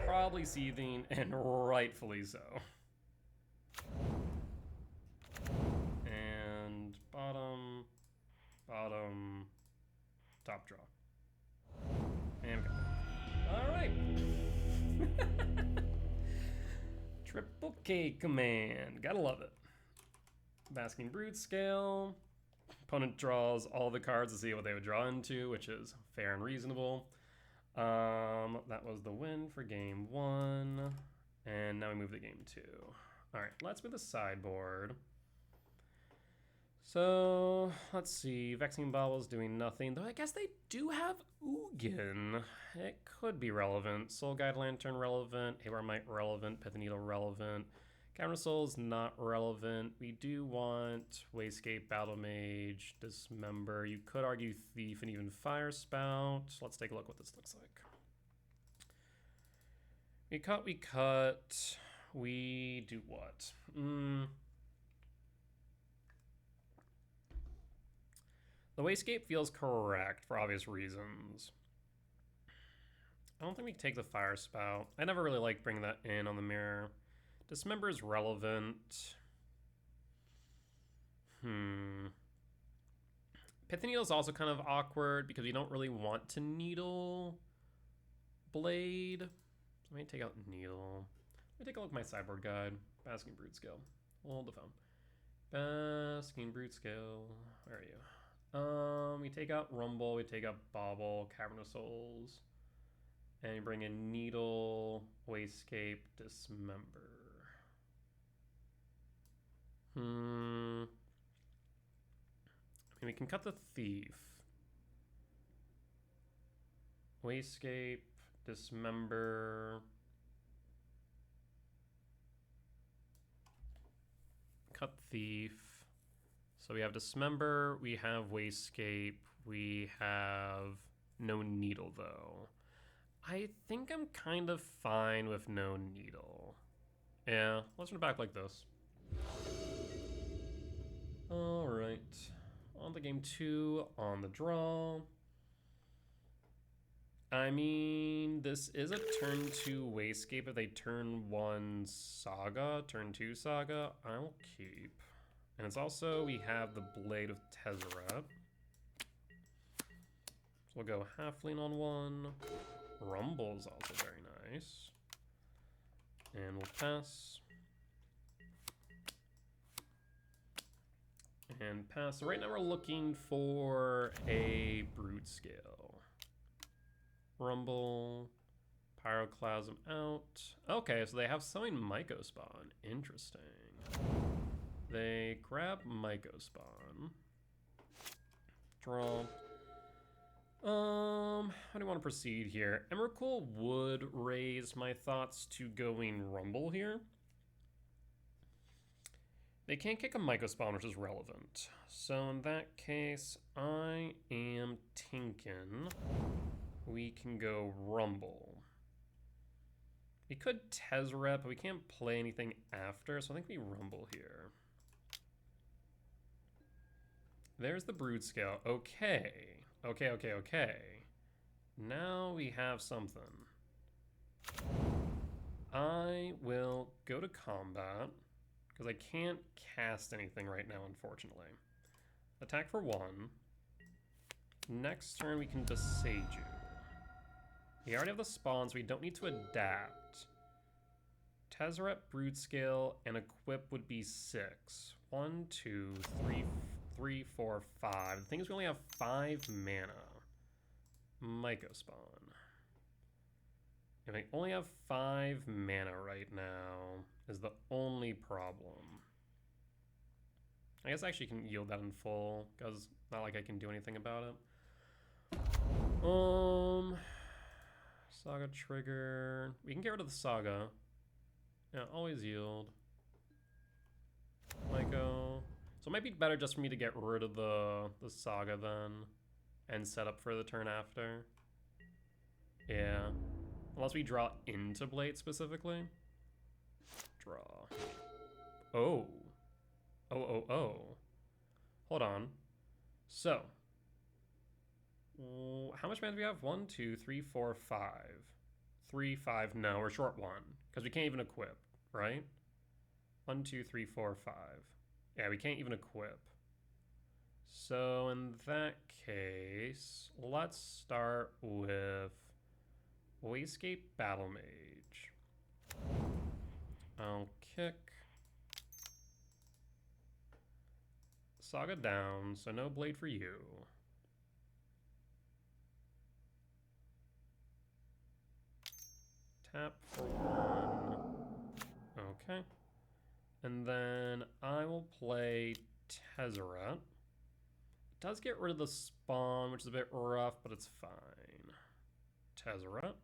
probably seething, and rightfully so. And bottom, bottom, top draw. And go. All right. Triple K command. Gotta love it. Basking Broodscale. Opponent draws all the cards to see what they would draw into, which is fair and reasonable. That was the win for game 1. And now we move to game 2. All right, let's move the sideboard. So let's see. Vexing Bobble's doing nothing, though I guess they do have Ugin. It could be relevant. Soul Guide Lantern relevant. Haywire Mite relevant. Pith Needle relevant. Counter Soul's not relevant. We do want Wayscape, Battle Mage, Dismember. You could argue Thief and even Fire Spout. Let's take a look what this looks like. We cut, we cut. We do what? The Wayscape feels correct for obvious reasons. I don't think we take the Fire Spout. I never really liked bringing that in on the mirror. Dismember is relevant. Pith Needle is also kind of awkward because we don't really want to Needle Blade. So let me take out Needle. Let me take a look at my sideboard guide. Basking Broodscale. We'll hold the phone. Basking Broodscale. Where are you? We take out Rumble. We take out Bauble. Cavern of Souls. And you bring in Needle, Wayscape, Dismember. I mean, we can cut the Thief. Wayscape, Dismember. Cut Thief. So we have Dismember, we have Wayscape, we have no Needle though. I think I'm kind of fine with no Needle. Yeah, let's run it back like this. All right, on to game 2, on the draw. I mean, this is a turn 2 Wayscape. If they turn 1 Saga, turn 2 Saga, I'll keep. And it's also, we have the Blade of Tezzeret. So we'll go Halfling on 1. Rumble's also very nice. And we'll pass. And pass. So right now we're looking for a Broodscale. Rumble. Pyroclasm out. Okay, so they have summoned Myco Spawn. Interesting. They grab Myco Spawn. Draw. How do you want to proceed here? Emrakul would raise my thoughts to going Rumble here. They can't kick a Mycospawn, which is relevant. So in that case, I am thinking we can go Rumble. We could Tezzeret, but we can't play anything after, so I think we Rumble here. There's the Broodscale. Okay. Okay. Now we have something. I will go to combat, because I can't cast anything right now, unfortunately. Attack for 1. Next turn we can Besage you. We already have the spawns, so we don't need to adapt. Tezzeret, Broodscale, and equip would be 6. 1, 2, 3, 4, 5. The thing is we only have 5 mana. Mycospawn. And we only have 5 mana right now is the only problem. I guess I actually can yield that in full, because it's not like I can do anything about it. Saga trigger. We can get rid of the Saga. Yeah, always yield. Myco. So it might be better just for me to get rid of the Saga then, and set up for the turn after. Yeah. Unless we draw into Blade specifically. Draw. Oh. Oh. Hold on. So. How much mana do we have? 1, 2, 3, 4, 5. 3, 5. No, we're short 1. Because we can't even equip, right? 1, 2, 3, 4, 5. Yeah, we can't even equip. So in that case, let's start with Wayscape Battle Mage. I'll kick Saga down, so no Blade for you. Tap for 1. Okay. And then I will play Tezzeret. It does get rid of the spawn, which is a bit rough, but it's fine. Tezzeret.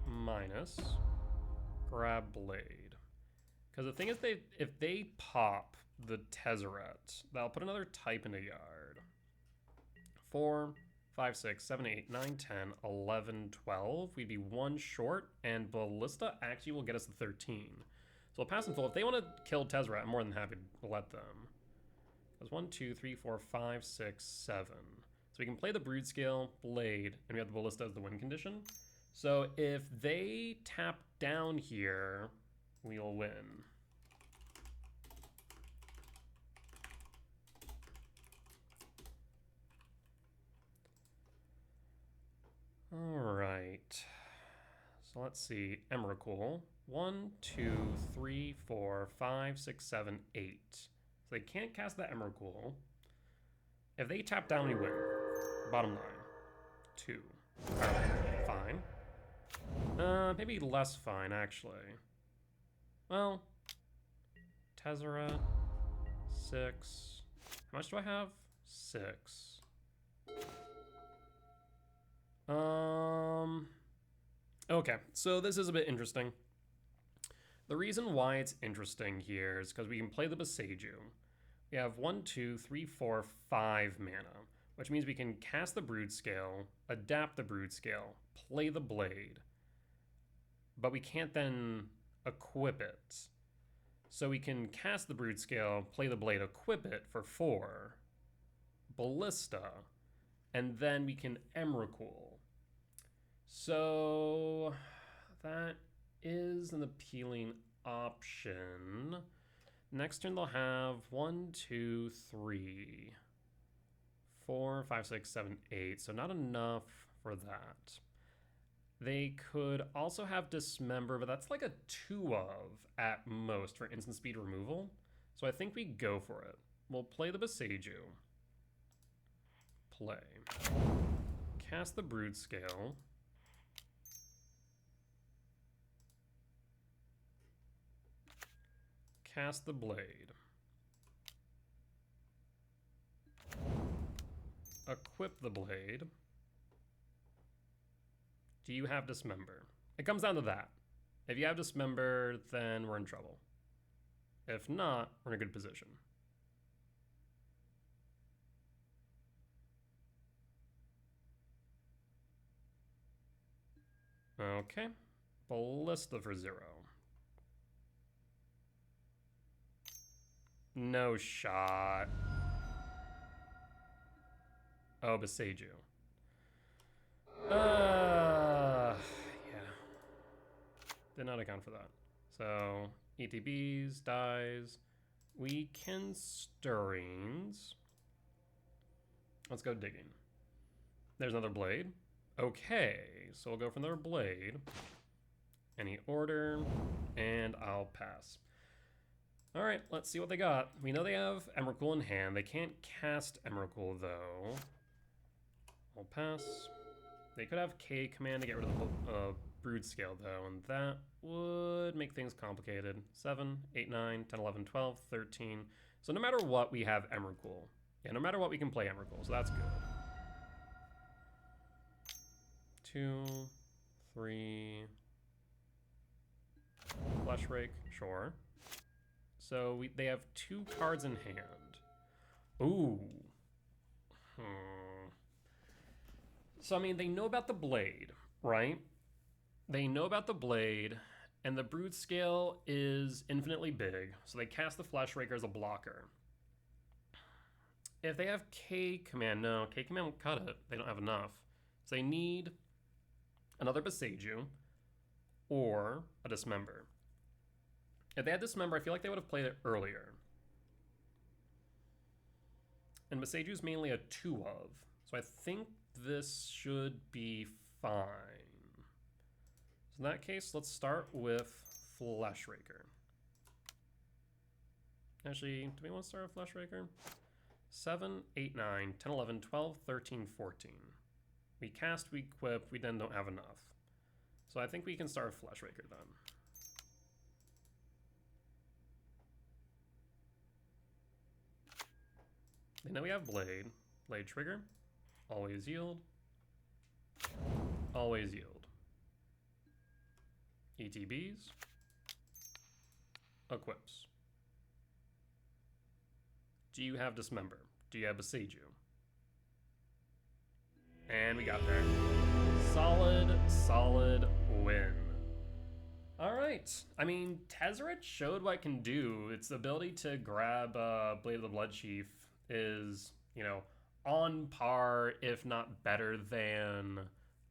Minus. Grab Blade. Because the thing is, if they pop the Tezzeret, that'll put another type in a yard. 4, 5, 6, 7, 8, 9, 10, 11, 12. We'd be 1 short, and Ballista actually will get us to 13. So we'll pass in full. If they want to kill Tezzeret, I'm more than happy to let them. Because 1, 2, 3, 4, 5, 6, 7. So we can play the Broodscale, Blade, and we have the Ballista as the win condition. So if they tap down here, we'll win. All right. So let's see. Emrakul. 1, 2, 3, 4, 5, 6, 7, 8. So they can't cast the Emrakul. If they tap down, we win. Bottom line. 2. Alright, fine. Maybe less fine, actually. Well, Tezzeret. 6. How much do I have? 6. Okay, so this is a bit interesting. The reason why it's interesting here is because we can play the Besage you. We have 1, 2, 3, 4, 5 mana, which means we can cast the Broodscale, adapt the Broodscale, play the Blade, but we can't then equip it. So we can cast the Broodscale, play the Blade, equip it for 4, Ballista, and then we can Emrakul. So that is an appealing option. Next turn they'll have 1, 2, 3, 4, 5, 6, 7, 8. So not enough for that. They could also have Dismember, but that's like a 2 of at most for instant speed removal. So I think we go for it. We'll play the Besage you. Play. Cast the Broodscale. Cast the Blade. equip the blade. Do you have Dismember? It comes down to that. If you have Dismember, then we're in trouble. If not, we're in a good position. Okay. Ballista for 0. No shot. Oh, Beseiju. Yeah. Did not account for that. So, ETBs, dies. We can Stirrings. Let's go digging. There's another blade. Okay, so we'll go for another blade. Any order, and I'll pass. All right, let's see what they got. We know they have Emrakul in hand. They can't cast Emrakul, though. I'll pass. They could have K command to get rid of the Broodscale, though, and that would make things complicated. 7, 8, 9, 10, 11, 12, 13. So no matter what, we have Emrakul. Yeah, no matter what, we can play Emrakul, so that's good. 2, 3. Flesh Rake, sure. So they have 2 cards in hand. Ooh. So, I mean, they know about the blade, right? They know about the blade, and the Broodscale is infinitely big, so they cast the Flesh Raker as a blocker. If they have K command, no, K command will cut it. They don't have enough. So they need another Beseiju or a Dismember. If they had Dismember, I feel like they would have played it earlier. And Beseiju's mainly a 2-of, so I think this should be fine. So in that case, let's start with Flesh Raker. Actually, do we want to start with Flesh Raker? 7, 8, 9, 10, 11, 12, 13, 14. We cast, we equip, we then don't have enough. So I think we can start with Flesh Raker then. And then we have Blade. Blade trigger. Always yield. Always yield. ETBs. Equips. Do you have Dismember? Do you have Beseiju? And we got there. Solid, solid win. Alright. I mean, Tezzeret showed what it can do. Its ability to grab Blade of the Blood Chief is, you know, on par, if not better than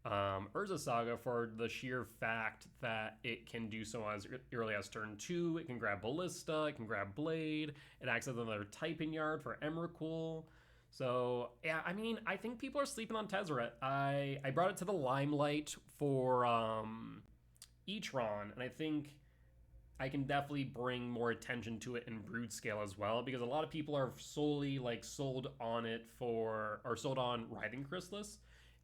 Urza Saga for the sheer fact that it can do so as early as turn 2. It can grab Ballista, it can grab Blade, it acts as another typing yard for Emrakul. So, yeah, I mean, I think people are sleeping on Tezzeret. I brought it to the limelight for Etron, and I think I can definitely bring more attention to it in Broodscale as well, because a lot of people are solely like sold on it for, or sold on Writhing Chrysalis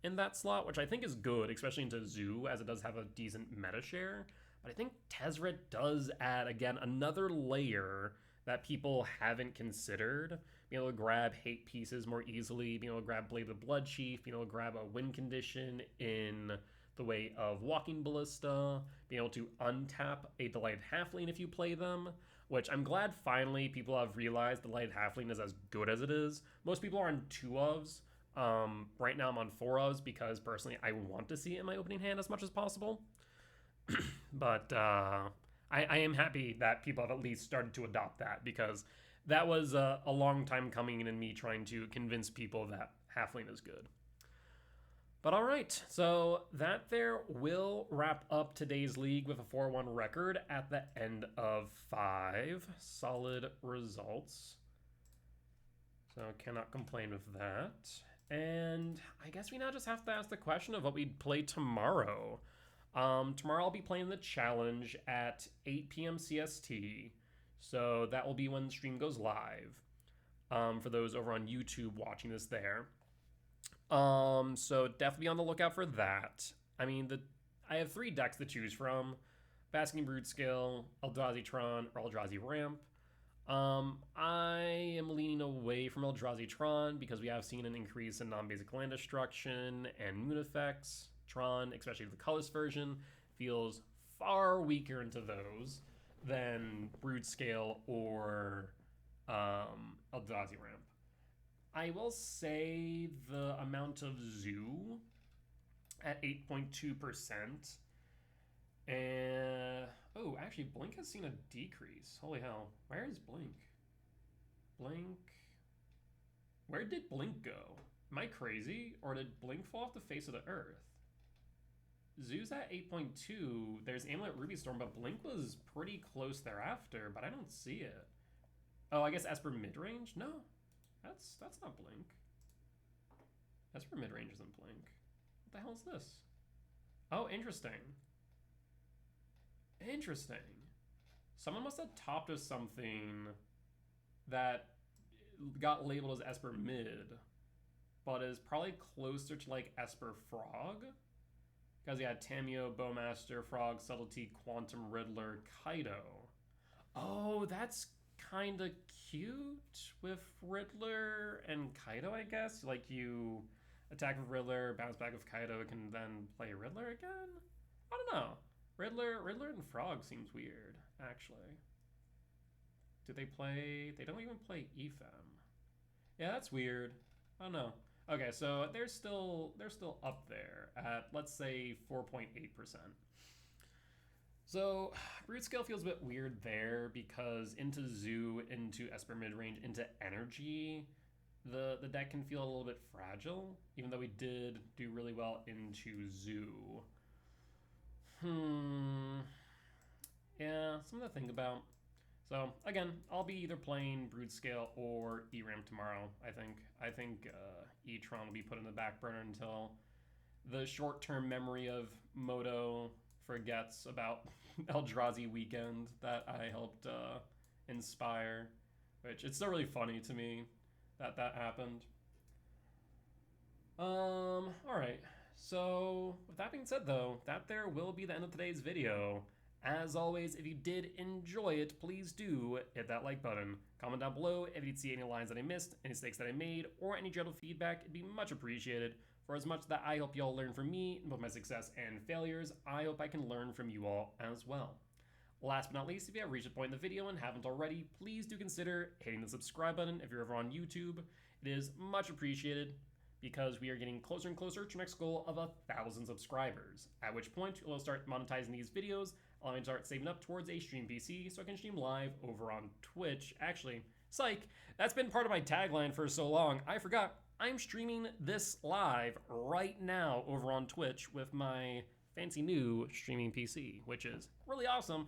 in that slot, which I think is good, especially into Zoo, as it does have a decent meta share. But I think Tezzeret does add, again, another layer that people haven't considered. Being able to grab hate pieces more easily, being able to grab Blade of the Blood Chief, being able to grab a win condition in the way of Walking Ballista, being able to untap a Delighted Halfling if you play them, which I'm glad finally people have realized Delighted Halfling is as good as it is. Most people are on 2-ofs. Right now I'm on 4-ofs because personally I want to see it in my opening hand as much as possible. But I am happy that people have at least started to adopt that, because that was a long time coming in me trying to convince people that Halfling is good. But all right, so that there will wrap up today's league with a 4-1 record at the end of 5. Solid results. So cannot complain with that. And I guess we now just have to ask the question of what we'd play tomorrow. Tomorrow I'll be playing the challenge at 8 p.m. CST. So that will be when the stream goes live. For those over on YouTube watching this there. So definitely be on the lookout for that. I mean, I have 3 decks to choose from: Basking Broodscale, Eldrazi Tron, or Eldrazi Ramp. I am leaning away from Eldrazi Tron because we have seen an increase in non-basic land destruction and moon effects. Tron, especially the colorless version, feels far weaker into those than Broodscale or Eldrazi Ramp. I will say the amount of zoo at 8.2%. And oh, actually, Blink has seen a decrease. Holy hell. Where is Blink? Blink. Where did Blink go? Am I crazy? Or did Blink fall off the face of the earth? Zoo's at 8.2. There's Amulet Ruby Storm, but Blink was pretty close thereafter, but I don't see it. Oh, I guess Esper midrange? No. That's not Blink. Esper midrange isn't Blink. What the hell is this? Oh, interesting. Interesting. Someone must have topped us something that got labeled as Esper mid, but is probably closer to like Esper Frog. Because yeah, Tameo, Bowmaster, Frog, Subtlety, Quantum, Riddler, Kaido. Oh, that's kind of cute with Riddler and Kaido, I guess. Like you attack with Riddler, bounce back with Kaido, can then play Riddler again? I don't know. Riddler and Frog seems weird, actually. Do they play... They don't even play Ephem. Yeah, that's weird. I don't know. Okay, so they're still up there at, let's say, 4.8%. So, Broodscale feels a bit weird there because into Zoo, into Esper midrange, into Energy, the deck can feel a little bit fragile, even though we did do really well into Zoo. Yeah, something to think about. So, again, I'll be either playing Broodscale or E-Ramp tomorrow, I think. I think E-Tron will be put in the back burner until the short-term memory of Moto forgets about Eldrazi Weekend that I helped inspire, which it's still really funny to me that that happened. Alright. So, with that being said, though, that there will be the end of today's video. As always, if you did enjoy it, please do hit that like button. Comment down below if you'd see any lines that I missed, any mistakes that I made, or any general feedback. It'd be much appreciated. For as much that I hope y'all learn from me in both my success and failures, I hope I can learn from you all as well. Last but not least, if you have reached a point in the video and haven't already, please do consider hitting the subscribe button if you're ever on YouTube. It is much appreciated, because we are getting closer and closer to our next goal of 1,000 subscribers, at which point we'll start monetizing these videos, allowing me to start saving up towards a stream PC so I can stream live over on Twitch. Actually, psych, that's been part of my tagline for so long, I forgot. I'm streaming this live right now over on Twitch with my fancy new streaming PC, which is really awesome,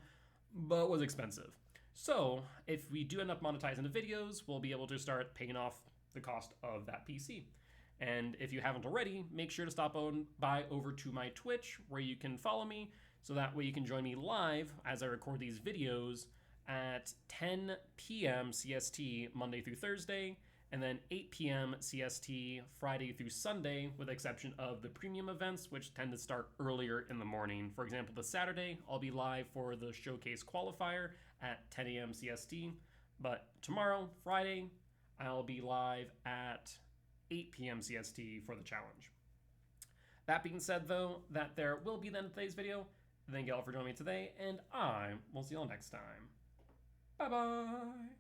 but was expensive. So if we do end up monetizing the videos, we'll be able to start paying off the cost of that PC. And if you haven't already, make sure to stop by over to my Twitch where you can follow me, so that way you can join me live as I record these videos at 10 p.m. CST Monday through Thursday, and then 8 p.m. CST Friday through Sunday, with the exception of the premium events, which tend to start earlier in the morning. For example, this Saturday, I'll be live for the Showcase Qualifier at 10 a.m. CST, but tomorrow, Friday, I'll be live at 8 p.m. CST for the challenge. That being said, though, that there will be the end of today's video. Thank you all for joining me today, and I will see you all next time. Bye-bye!